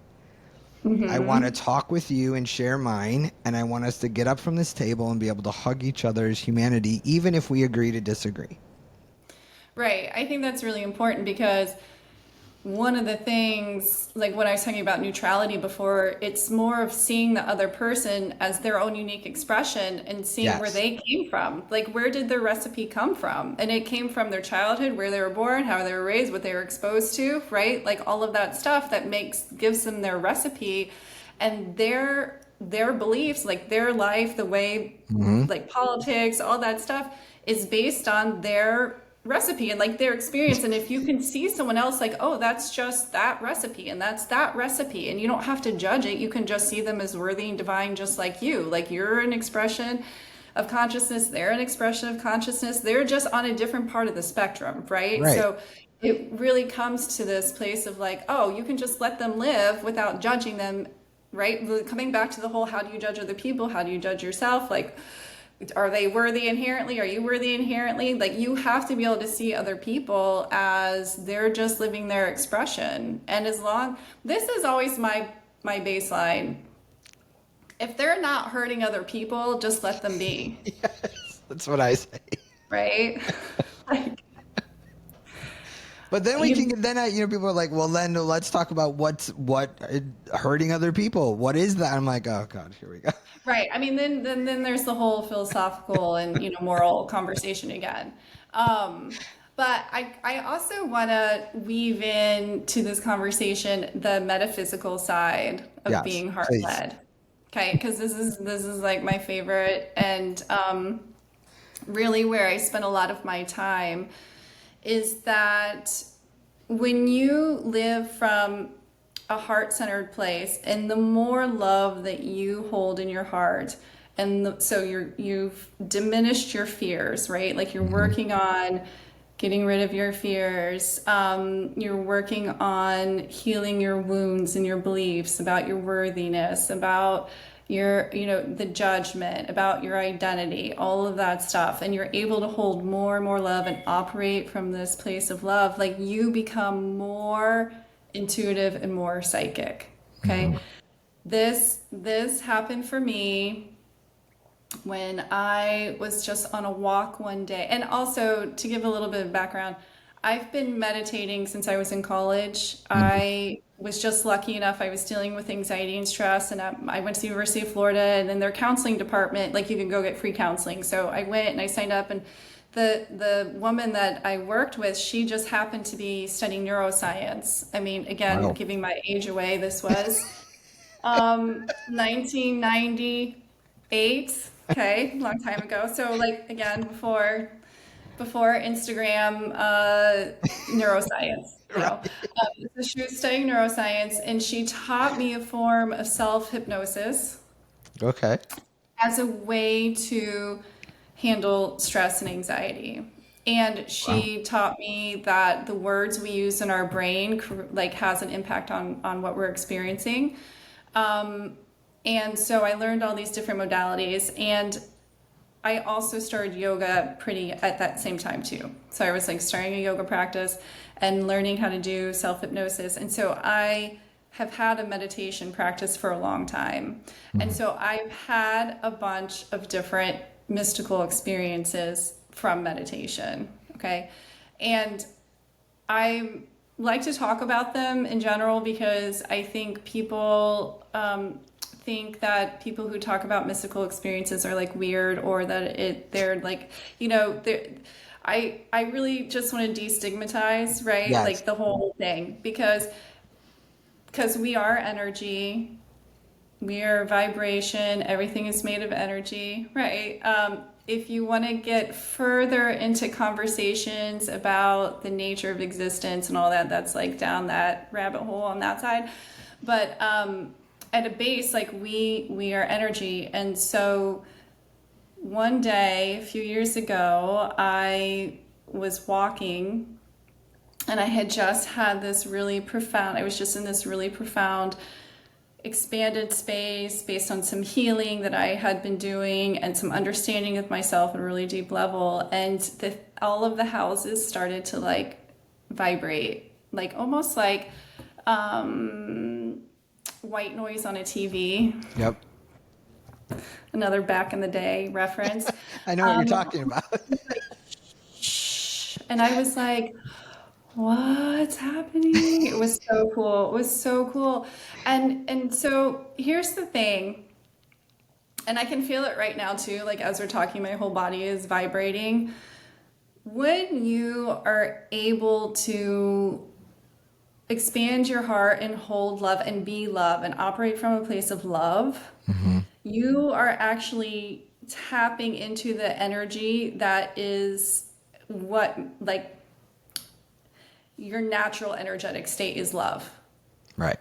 I want to Mm-hmm. talk with you and share mine, and I want us to get up from this table and be able to hug each other as humanity, even if we agree to disagree. Right. I think that's really important because one of the things, like when I was talking about neutrality before, it's more of seeing the other person as their own unique expression and seeing where Yes. they came from. Like, where did their recipe come from? And it came from their childhood, where they were born, how they were raised, what they were exposed to, right? Like all of that stuff that gives them their recipe and their beliefs, like their life, the way Hmm. like politics, all that stuff is based on their recipe and like their experience. And if you can see someone else like, oh, that's just that recipe and that's that recipe, and you don't have to judge it, you can just see them as worthy and divine just like you. Like you're an expression of consciousness, they're an expression of consciousness, they're just on a different part of the spectrum, right? Right. So it really comes to this place of like, oh, you can just let them live without judging them, right? Coming back to the whole, how do you judge other people? How do you judge yourself? Like, are they worthy inherently? Are you worthy inherently? Like you have to be able to see other people as they're just living their expression. And as long, this is always my baseline if they're not hurting other people, just let them be, Yes, that's what I say. right? Like, But then we you can then people are like, well, then let's talk about what hurting other people. What is that? I'm like, oh God, here we go. right. I mean, then there's the whole philosophical and moral conversation again. Um, but I also want to weave in to this conversation the metaphysical side of Yes, being please. heart-led. Okay, because this is like my favorite and really where I spend a lot of my time is that when you live from a heart-centered place and the more love that you hold in your heart and so you've diminished your fears, right? Like you're Hmm. working on getting rid of your fears. You're working on healing your wounds and your beliefs about your worthiness, about your, the judgment, about your identity, all of that stuff. And you're able to hold more and more love and operate from this place of love. Like you become more intuitive and more psychic. Okay. Hmm. This happened for me when I was just on a walk one day. And also, to give a little bit of background, I've been meditating since I was in college. Hmm. I was just lucky enough, I was dealing with anxiety and stress, and I went to the University of Florida, and in their counseling department, like you can go get free counseling. So I went and I signed up, and the woman that I worked with, she just happened to be studying neuroscience. I mean, again, Wow. giving my age away, this was 1998. Okay, long time ago. So like again, before Instagram, neuroscience. Right. So she was studying neuroscience, and she taught me a form of self hypnosis Okay. as a way to handle stress and anxiety. And Wow. she taught me that the words we use in our brain like has an impact on what we're experiencing. And so I learned all these different modalities, and I also started yoga pretty at that same time too. So I was like starting a yoga practice and learning how to do self hypnosis. And so I have had a meditation practice for a long time. And Hmm. so I've had a bunch of different mystical experiences from meditation. Okay. And I like to talk about them in general because I think people think that people who talk about mystical experiences are like weird or that they're like, they're, I really just want to destigmatize, right? Yes. Like the whole thing because we are energy, we are vibration, everything is made of energy, right? If you want to get further into conversations about the nature of existence and all that, that's like down that rabbit hole on that side. But at a base, like we are energy. And so one day, a few years ago, I was walking and I had just had this really profound, I was just in this really profound expanded space based on some healing that I had been doing and some understanding of myself at a really deep level. And all of the houses started to like vibrate, like almost like white noise on a TV, Yep. another back in the day reference. I know what you're talking about. Like, shh. And I was like, what's happening? It was so cool. It was so cool. And so here's the thing, and I can feel it right now too, like as we're talking, my whole body is vibrating. When you are able to expand your heart and hold love and be love and operate from a place of love, Hmm. you are actually tapping into the energy that is what, like, your natural energetic state is love. Right.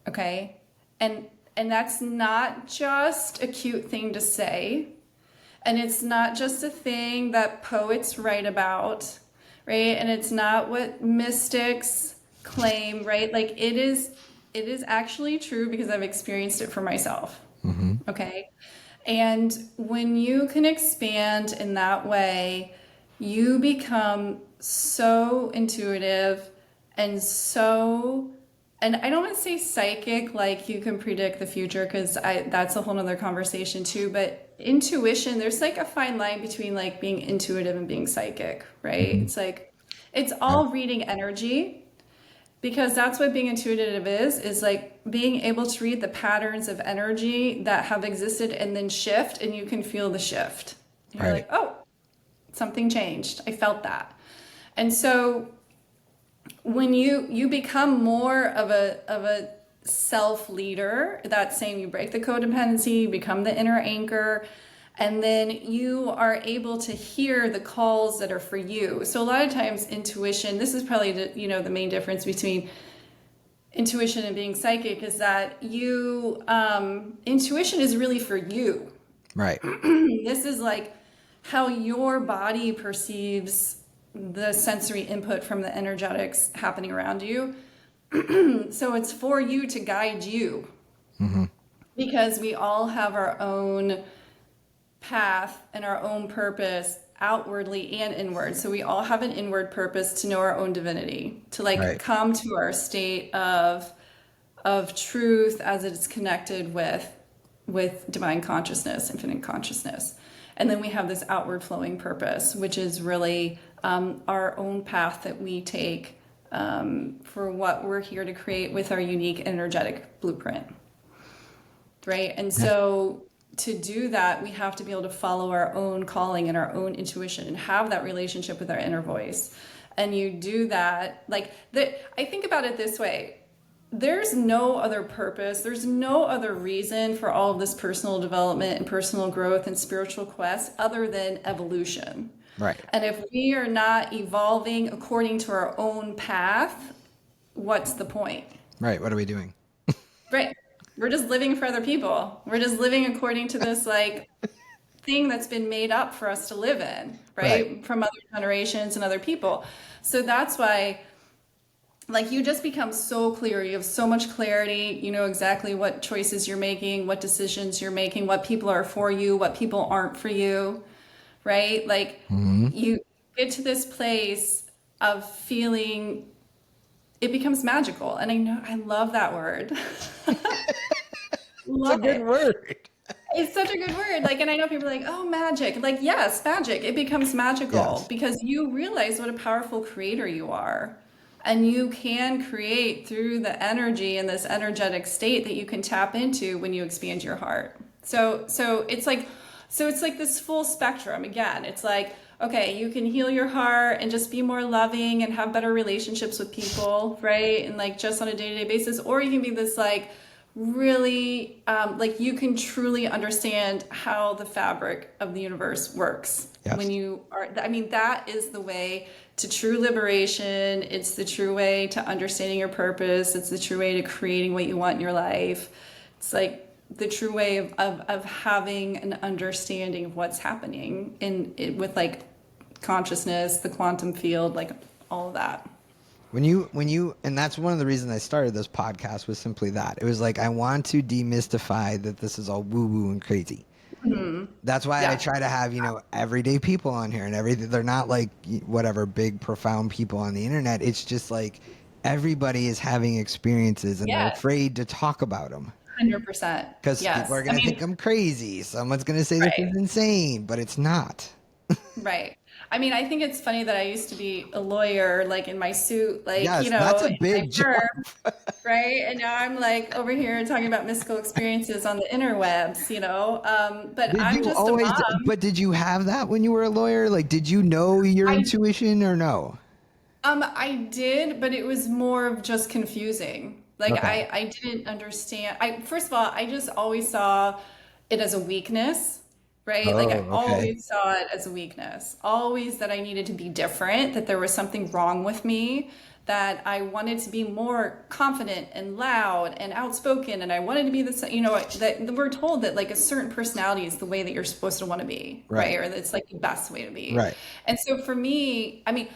Okay. And that's not just a cute thing to say. And it's not just a thing that poets write about, right? And it's not what mystics claim, right? Like it is actually true because I've experienced it for myself. Hmm. Okay. And when you can expand in that way, you become so intuitive and so and I don't want to say psychic, like you can predict the future, because I that's a whole nother conversation too. But intuition, there's like a fine line between like being intuitive and being psychic, right? Hmm. It's like it's Yeah. all reading energy, because that's what being intuitive is like being able to read the patterns of energy that have existed and then shift, and you can feel the shift. You're Right. like, oh, something changed. I felt that. And so when you become more of a self leader, that's saying you break the codependency, you become the inner anchor, and then you are able to hear the calls that are for you. So a lot of times intuition, this is probably the main difference between intuition and being psychic, is that you intuition is really for you. Right. This is like how your body perceives the sensory input from the energetics happening around you. So it's for you to guide you, Hmm. because we all have our own path and our own purpose outwardly and inward. So we all have an inward purpose to know our own divinity, to like Right. come to our state of truth as it's connected with divine consciousness, infinite consciousness. And then we have this outward flowing purpose, which is really our own path that we take for what we're here to create with our unique energetic blueprint, right? And so to do that, we have to be able to follow our own calling and our own intuition and have that relationship with our inner voice. And you do that, I think about it this way. There's no other purpose, there's no other reason for all of this personal development and personal growth and spiritual quest other than evolution. Right. And if we are not evolving according to our own path, what's the point? Right. What are we doing? Right. We're just living for other people. We're just living according to this like thing that's been made up for us to live in, Right. right? From other generations and other people. So that's why like you just become so clear. You have so much clarity. You know exactly what choices you're making, what decisions you're making, what people are for you, what people aren't for you, right? Like Hmm. you get to this place of feeling it becomes magical. And I know I love that word. It's a Love good it. word. It's such a good word. Like, and I know people are like, oh, magic. Like, yes, magic. It becomes magical Yes. because you realize what a powerful creator you are. And you can create through the energy and this energetic state that you can tap into when you expand your heart. So it's like this full spectrum. Again, it's like, okay, you can heal your heart and just be more loving and have better relationships with people, right? And like just on a day-to-day basis, or you can be this like really like you can truly understand how the fabric of the universe works Yes. when you are, I mean, that is the way to true liberation. It's the true way to understanding your purpose. It's the true way to creating what you want in your life. It's like the true way of having an understanding of what's happening with like consciousness, the quantum field, like all of that. And that's one of the reasons I started this podcast was simply that. It was like, I want to demystify that this is all woo woo and crazy. That's why I Yeah. try to have, everyday people on here and everything. They're not like whatever big, profound people on the internet. It's just like everybody is having experiences and they're Yes. afraid to talk about them 100%. because people are Yes. I going to think mean, I'm crazy. Someone's going to say this right. is insane, but it's not. Right. I mean, I think it's funny that I used to be a lawyer, like in my suit, like, Yes, that's a in my big job. firm, right? And now I'm like over here talking about mystical experiences on the interwebs. But Did I'm you just a always, mom. but did you have that when you were a lawyer? Like, did you know your I intuition or no? I did, but it was more of just confusing. Like Okay. I didn't understand. I first of all, I just always saw it as a weakness, right? Like I Oh, okay. always saw it as a weakness. Always that I needed to be different, that there was something wrong with me, that I wanted to be more confident and loud and outspoken, and I wanted to be that we're told that like a certain personality is the way that you're supposed to want to be, Right. right? Or that it's like the best way to be. Right. And so for me, I mean,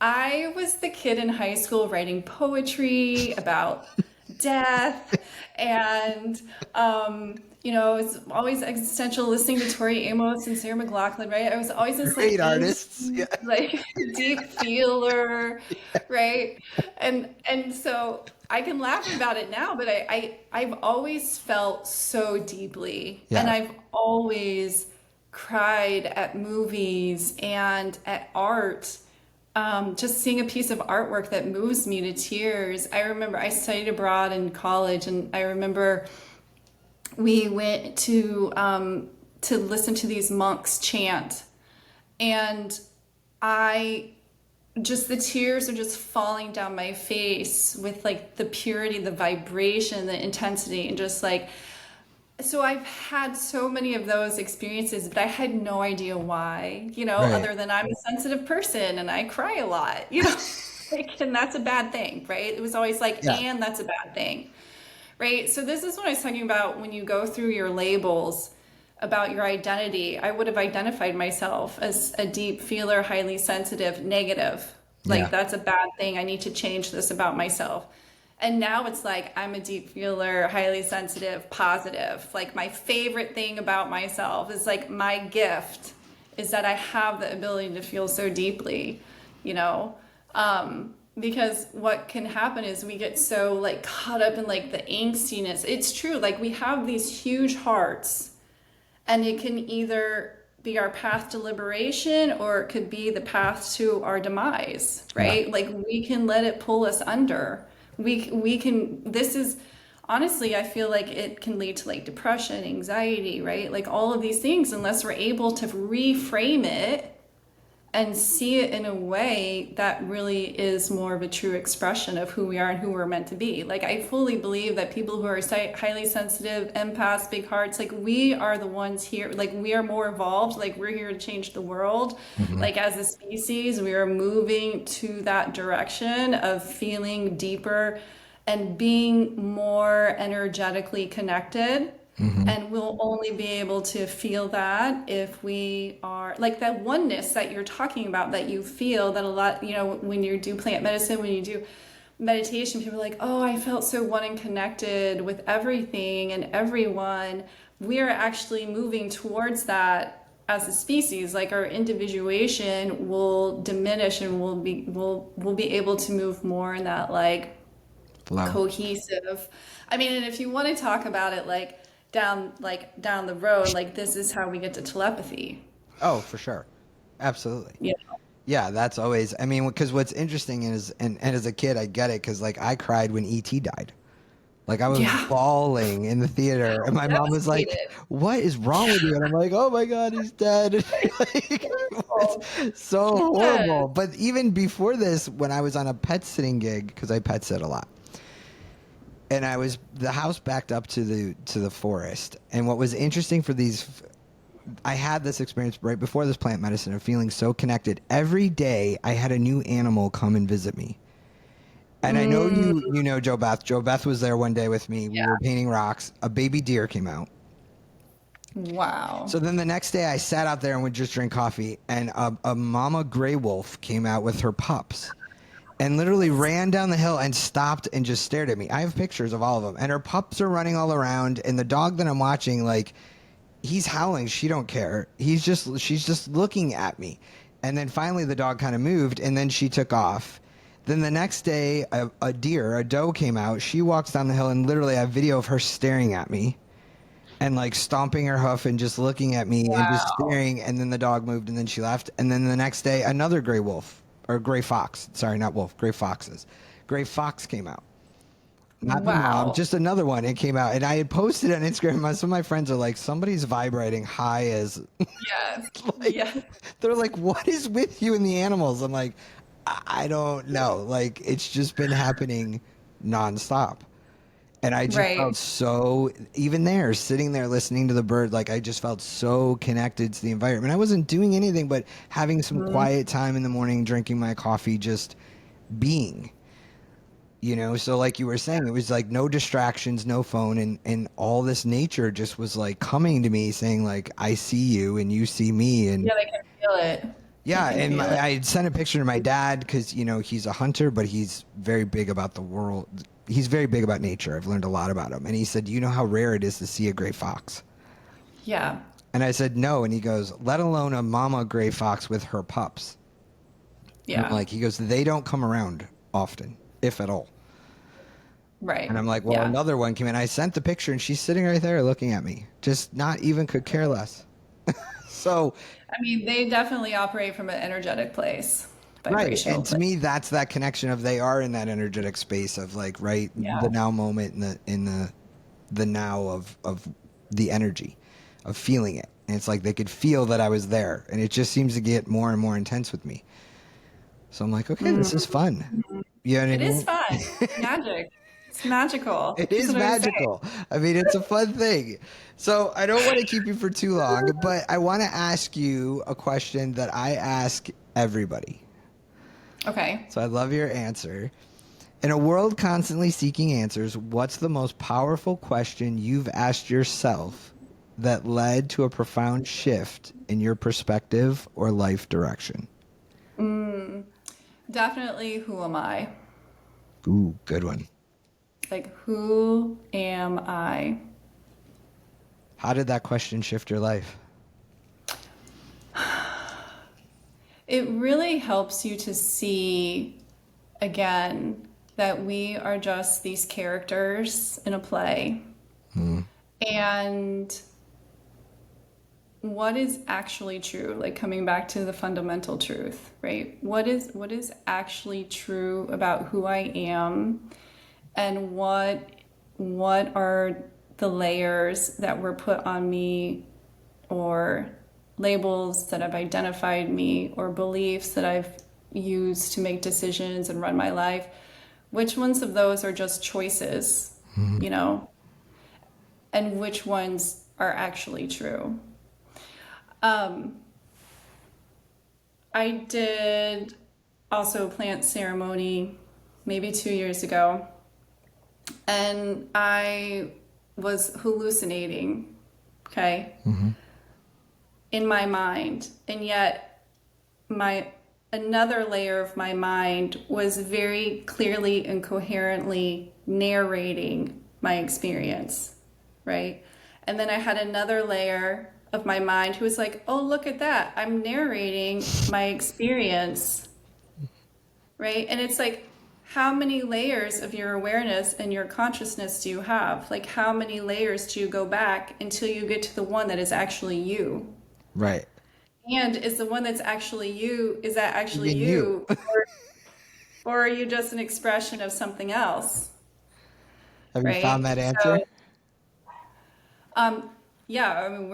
I was the kid in high school writing poetry about death and it's always existential listening to Tori Amos and Sarah McLachlan, right? I was always this like Great artists. angsty, Yeah. like deep feeler, right? And so I can laugh about it now, but I've always felt so deeply, and Yeah. I've always cried at movies and at art. Just seeing a piece of artwork that moves me to tears. I remember I studied abroad in college, and I remember we went to listen to these monks chant, and I just the tears are just falling down my face with like the purity, the vibration, the intensity, and just like so I've had so many of those experiences, but I had no idea why, Right. other than I'm a sensitive person and I cry a lot, like, and that's a bad thing, right? It was always like, Yeah. and that's a bad thing, right? So this is what I was talking about when you go through your labels about your identity. I would have identified myself as a deep feeler, highly sensitive, negative. Like Yeah. that's a bad thing. I need to change this about myself. And now it's like I'm a deep feeler, highly sensitive, positive. Like my favorite thing about myself is like my gift is that I have the ability to feel so deeply, you know? Because what can happen is we get so like caught up in like the angstiness. It's true, like we have these huge hearts, and it can either be our path to liberation or it could be the path to our demise, Yeah. right? Like we can let it pull us under. We can, this is honestly, I feel like it can lead to like depression, anxiety, right? Like all of these things, unless we're able to reframe it and see it in a way that really is more of a true expression of who we are and who we're meant to be. Like I fully believe that people who are highly sensitive, empaths, big hearts, like we are the ones here, like we are more evolved, like we're here to change the world. Hmm. Like as a species, we are moving to that direction of feeling deeper and being more energetically connected. Hmm. And we'll only be able to feel that if we are like that oneness that you're talking about, that you feel that a lot, when you do plant medicine, when you do meditation, people are like, oh, I felt so one and connected with everything and everyone. We are actually moving towards that as a species. Like our individuation will diminish, and we'll be able to move more in that like Flow. cohesive. I mean, and if you want to talk about it like down the road, like this is how we get to telepathy. Oh, for sure. Absolutely. Yeah. Yeah, that's always, I mean, because what's interesting is, and as a kid, I get it, because like I cried when E.T. died. Like I was Yeah. bawling in the theater, and my mom was like, Devastated. "What is wrong with you?" And I'm like, "Oh my God, he's dead!" Like, Wonderful. it's so Yes. horrible. But even before this, when I was on a pet sitting gig, because I pet sit a lot, and the house backed up to the forest, and what was interesting for these, I had this experience right before this plant medicine of feeling so connected. Every day, I had a new animal come and visit me. And I know Mm, you know Joe Beth. Joe Beth was there one day with me. We were yeah. painting rocks. A baby deer came out. Wow. So then the next day I sat out there and would just drink coffee, and a mama gray wolf came out with her pups and literally ran down the hill and stopped and just stared at me. I have pictures of all of them, and her pups are running all around, and the dog that I'm watching, like, he's howling. She don't care. She's just looking at me. And then finally the dog kind of moved, and then she took off. Then the next day, a deer, a doe came out. She walks down the hill, and literally I have video of her staring at me and like stomping her hoof and just looking at me and just Wow. staring. And then the dog moved, and then she left. And then the next day, another gray wolf, or gray fox. Sorry, not wolf, gray foxes. Gray fox came out. Not the mom, Wow. just another one. It came out, and I had posted on Instagram. Some of my friends are like, somebody's vibrating high as, Yes. like, Yes. they're like, what is with you and the animals? I'm like, I don't know. Like, it's just been happening nonstop. And I just felt Right. so, even there, sitting there listening to the bird, like, I just felt so connected to the environment. I wasn't doing anything but having some Mhm. quiet time in the morning, drinking my coffee, just being. So like you were saying, it was like no distractions, no phone, and all this nature just was like coming to me saying like, I see you and you see me. And Yeah, they can feel it. They yeah, can and feel it. I had sent a picture to my dad because he's a hunter, but he's very big about the world. He's very big about nature. I've learned a lot about him. And he said, you know how rare it is to see a gray fox? Yeah. And I said, no. And he goes, let alone a mama gray fox with her pups. And I'm Yeah. like, he goes, they don't come around often, if at all. Right. And I'm like, well, Yeah. another one came in. I sent the picture and she's sitting right there looking at me, just not even could care less. So, I mean, they definitely operate from an energetic place, right. vibrational And to place. me, that's that connection of they are in that energetic space of like, right, Yeah. the now moment and the now of the energy of feeling it. And it's like they could feel that I was there. And it just seems to get more and more intense with me. So I'm like, okay, this is Mm. fun. You know what I It is mean? fun. It's magic. It's magical. It That's is what I would say. magical. I mean, it's a fun thing. So I don't want to keep you for too long, but I want to ask you a question that I ask everybody. Okay. So I love your answer. In a world constantly seeking answers, what's the most powerful question you've asked yourself that led to a profound shift in your perspective or life direction? Mm. Definitely, who am I? Ooh, good one. Like, who am I? How did that question shift your life? It really helps you to see again that we are just these characters in a play. Hmm. And what is actually true, like coming back to the fundamental truth, right? What is actually true about who I am, and what are the layers that were put on me, or labels that have identified me, or beliefs that I've used to make decisions and run my life. Which ones of those are just choices, Hmm. you know, and which ones are actually true? Um, I did also a plant ceremony maybe 2 years ago, and I was hallucinating, okay, Hmm. in my mind. And yet, my another layer of my mind was very clearly and coherently narrating my experience, right? And then I had another layer of my mind who was like, oh, look at that. I'm narrating my experience, right? And it's like, how many layers of your awareness and your consciousness do you have? Like, how many layers do you go back until you get to the one that is actually you? Right. And is the one that's actually you, is that actually Even you. you? Or are you just an expression of something else, Have you found right? that answer? So, um, yeah, I mean,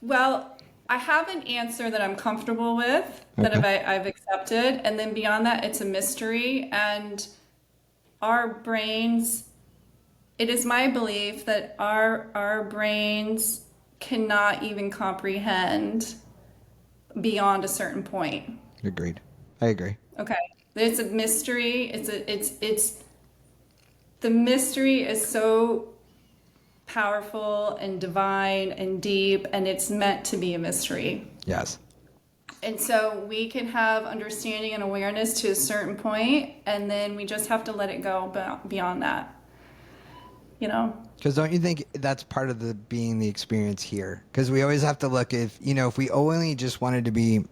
well, I have an answer that I'm comfortable with, that Okay. I've accepted, and then beyond that, it's a mystery. And our brains, it is my belief that our brains cannot even comprehend beyond a certain point. Agreed. I agree. Okay. It's a mystery. It's the mystery is so powerful and divine and deep, and it's meant to be a mystery. Yes. And so we can have understanding and awareness to a certain point, and then we just have to let it go beyond that, you know? Because don't you think that's part of the being the experience here? Because we always have to look if we only just wanted to be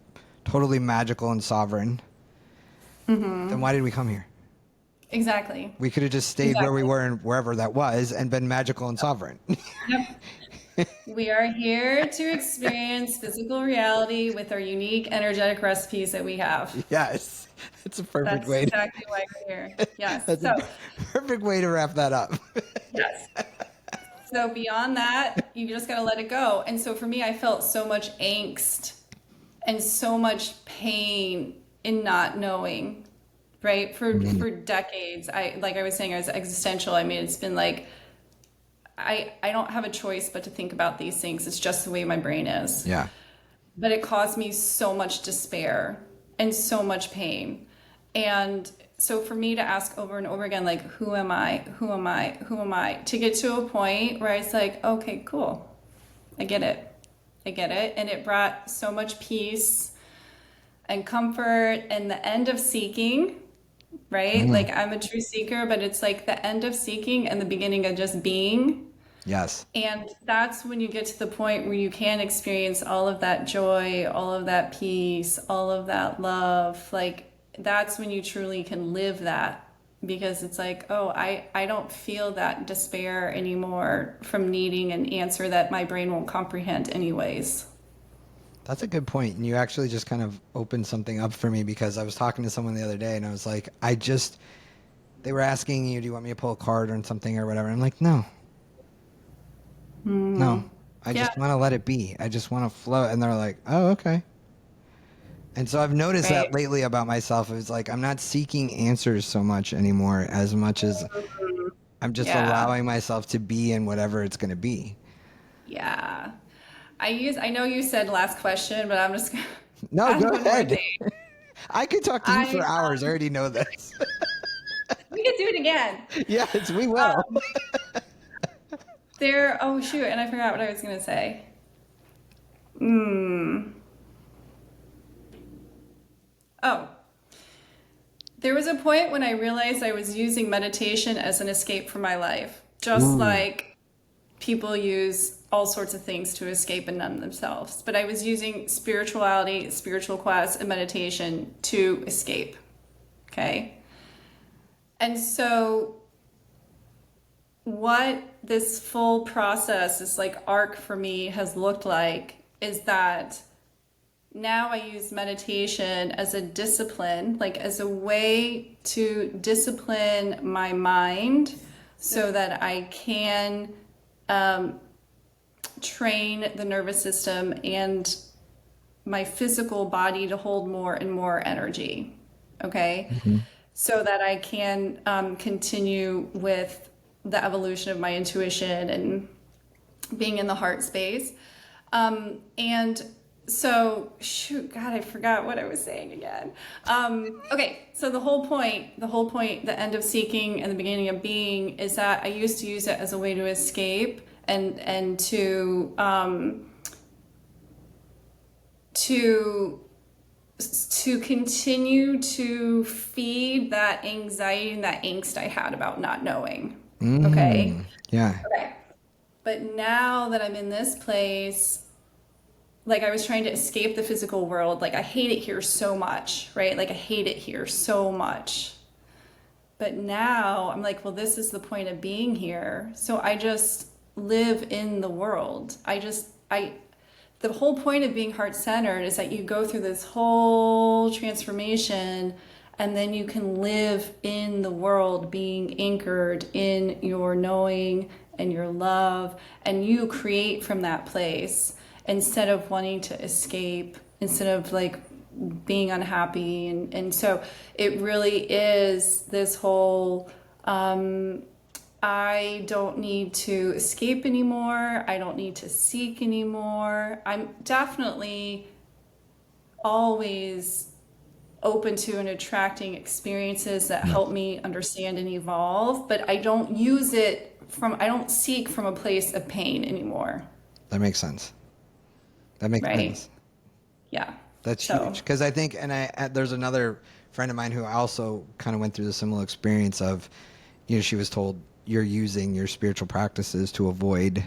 totally magical and sovereign, then why did we come here? Exactly. We could have just stayed where we Exactly. were and wherever that was and been magical and sovereign. Yep. We are here to experience physical reality with our unique energetic recipes that we have. Yes. That's a perfect That's way to, exactly why we're here. Yes. that's a So, perfect way to wrap that up. yes. So beyond that, you just got to let it go. And so for me, I felt so much angst and so much pain in not knowing, right? Mhm. For decades. Like I was saying, I was existential. I mean, it's been like I don't have a choice but to think about these things. It's just the way my brain is. Yeah. But it caused me so much despair and so much pain. And so for me to ask over and over again, like, who am I? Who am I? Who am I? To get to a point where it's like, okay, cool. I get it. I get it. And it brought so much peace and comfort and the end of seeking, right? Mhm. Like I'm a true seeker, but it's like the end of seeking and the beginning of just being. Yes. And that's when you get to the point where you can experience all of that joy, all of that peace, all of that love. Like that's when you truly can live that. because it's like, oh, I don't feel that despair anymore from needing an answer that my brain won't comprehend anyways. That's a good point. And you actually just kind of opened something up for me because I was talking to someone the other day and I was like, they were asking you, do you want me to pull a card or something or whatever? I'm like, no, no. I Yeah, just want to let it be. I just want to float. And they're like, oh, okay. And so I've noticed that right. lately about myself. It's like I'm not seeking answers so much anymore, as much as I'm just Yeah, allowing myself to be in whatever it's going to be. yeah. I know you said last question, but I'm just gonna No, add go one more ahead. thing. I could talk to you I for hours. I already know this. We could do it again. Yes, we will. Oh shoot, and I forgot what I was gonna say. Hmm. Oh, there was a point when I realized I was using meditation as an escape from my life, just Ooh. like people use all sorts of things to escape and numb themselves. But I was using spirituality, spiritual class, and meditation to escape. Okay. And so, what this full process, this like arc for me has looked like is that now I use meditation as a discipline, like as a way to discipline my mind so that I can train the nervous system and my physical body to hold more and more energy. Okay. Mhm. So that I can continue with the evolution of my intuition and being in the heart space. And so, shoot, God, I forgot what I was saying again. Okay, so the end of seeking and the beginning of being is that I used to use it as a way to escape and to continue to feed that anxiety and that angst I had about not knowing. Okay. Yeah. Okay. But now that I'm in this place, like I was trying to escape the physical world, like I hate it here so much, right? Like I hate it here so much. But now I'm like, well, this is the point of being here. So I just live in the world. The whole point of being heart centered is that you go through this whole transformation and then you can live in the world being anchored in your knowing and your love, and you create from that place instead of wanting to escape, instead of like being unhappy. And so it really is this whole I don't need to escape anymore. I don't need to seek anymore. I'm definitely always open to and attracting experiences that Yeah. help me understand and evolve, but I don't seek from a place of pain anymore. That makes sense. That makes Right? sense. Yeah. That's huge. So, Because I think, and there's another friend of mine who also kind of went through the similar experience of, she was told you're using your spiritual practices to avoid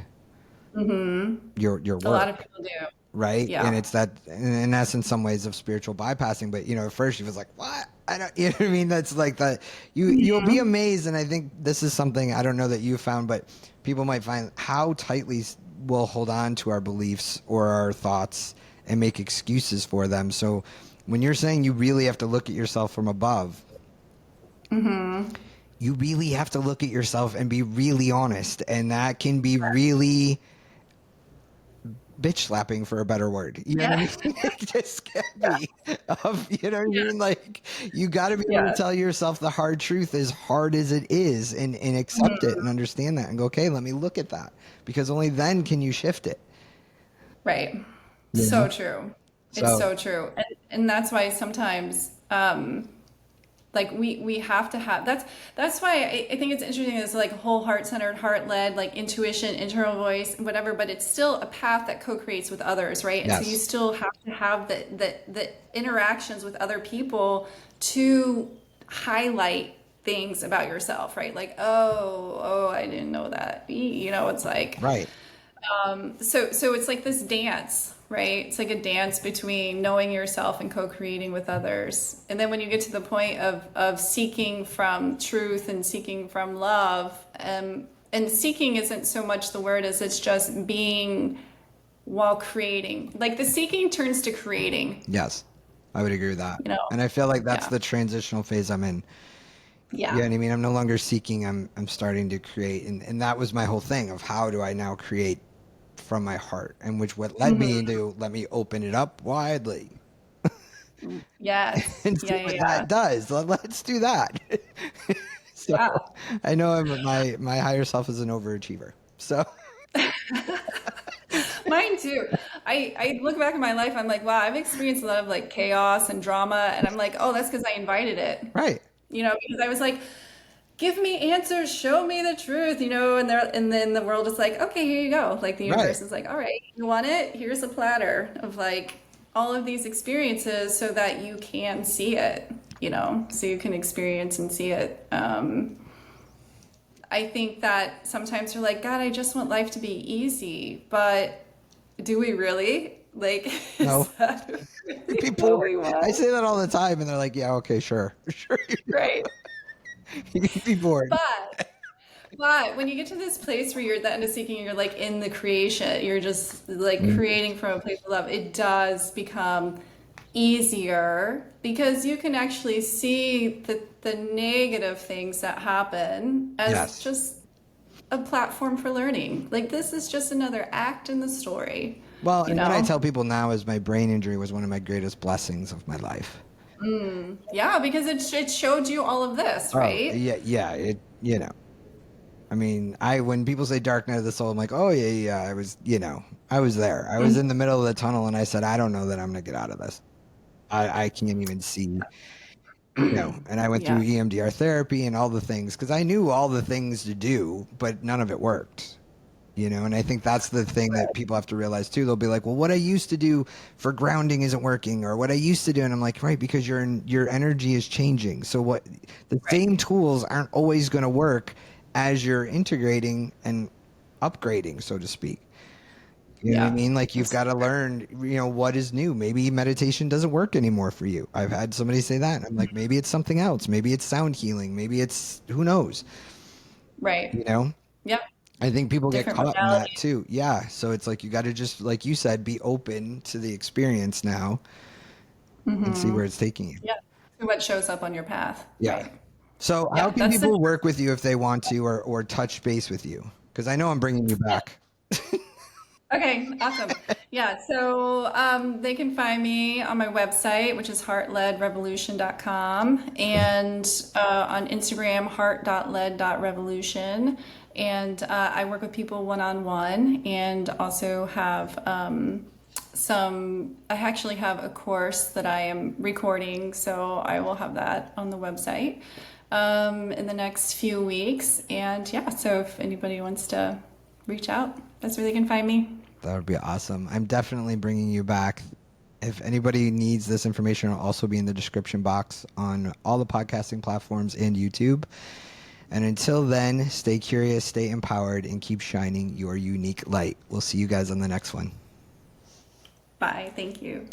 your a lot of work, people do. right? And Yeah. it's that, and that's in some ways of spiritual bypassing. But at first she was like, "What? I don't." You know what I mean? That's like that. You'll be amazed, and I think this is something I don't know that you found, but people might find how tightly we'll hold on to our beliefs or our thoughts and make excuses for them. So when you're saying you really have to look at yourself from above, you really have to look at yourself and be really honest, and that can be really bitch slapping, for a better word. You know what I Yeah. mean? It just can be. You know what I mean? Like, you got to be able to Yeah. tell yourself the hard truth, as hard as it is, and accept it and understand that and go, okay, let me look at that, because only then can you shift it. Right. You So know? true. It's So so true. And that's why sometimes like we have to have that's why I think it's interesting. It's like whole heart centered, heart led, like intuition, internal voice, whatever, but it's still a path that co-creates with others, right? And so you yes, still have to have the interactions with other people to highlight things about yourself, right? Like, oh, I didn't know that. It's like right. so it's like this dance, right? It's like a dance between knowing yourself and co-creating with others. And then when you get to the point of seeking from truth and seeking from love, and seeking isn't so much the word as it's just being while creating. Like the seeking turns to creating, Yes, I would agree with that. you know? And I feel like that's Yeah. the transitional phase I'm in. Yeah. Yeah, and I mean, I'm no longer seeking, I'm starting to create. And that was my whole thing of how do I now create from my heart, and which what led me Hmm. into let me open it up widely Yes. and see Yeah, yeah, what yeah. that does. Let's do that. So Yeah. I know my higher self is an overachiever. So Mine too. I look back at my life, I'm like, wow, I've experienced a lot of like chaos and drama, and I'm like, oh, that's because I invited it. right, Because I was like, give me answers, show me the truth, and then the world is like, okay, here you go. Like the right. universe is like, all right, you want it? Here's a platter of like all of these experiences so that you can see it, so you can experience and see it. I think that sometimes you're like, God, I just want life to be easy, but do we really? Like, is No, that really people. what we I want? say that all the time, and they're like, "Yeah, okay, sure, sure, Right. you can be bored." But when you get to this place where you're at the end of seeking, you're like in the creation, you're just like Mm. creating from a place of love, it does become easier because you can actually see the negative things that happen as Yes. just a platform for learning. Like this is just another act in the story, Well, you and what I know? tell people now is my brain injury was one of my greatest blessings of my life. Yeah, because it showed you all of this, Oh, right? yeah, yeah. I mean, when people say dark night of the soul, I'm like, oh yeah, yeah. I was there. I was Mhm. in the middle of the tunnel, and I said, I don't know that I'm gonna get out of this. I can't even see. And I went through Yeah, EMDR therapy and all the things because I knew all the things to do, but none of it worked. And I think that's the thing that people have to realize too. They'll be like, well, what I used to do for grounding isn't working, or what I used to do. And I'm like, right, because your energy is changing. So the right. same tools aren't always going to work as you're integrating and upgrading, so to speak. You know what I Yeah. mean? Like you've It's got to learn, what is new. Maybe meditation doesn't work anymore for you. I've had somebody say that. And I'm like, maybe it's something else. Maybe it's sound healing. Maybe it's, who knows, you right. know? Yep. I think people get Different caught in that modalities. too. Yeah. So it's like you got to just, like you said, be open to the experience now and see where it's taking you. Yeah. So what shows up on your path, Yeah. right? So how Yeah, can that's the people work with you if they want to, or touch base with you? Because I know I'm bringing you yeah. back. Okay, awesome. Yeah, so they can find me on my website, which is heartledrevolution.com, and on Instagram, heart.led.revolution. And I work with people one-on-one and also have I actually have a course that I am recording, so I will have that on the website in the next few weeks. And yeah, so if anybody wants to reach out, that's where they can find me. That would be awesome. I'm definitely bringing you back. If anybody needs this information, it'll also be in the description box on all the podcasting platforms and YouTube. And until then, stay curious, stay empowered, and keep shining your unique light. We'll see you guys on the next one. Bye. Thank you.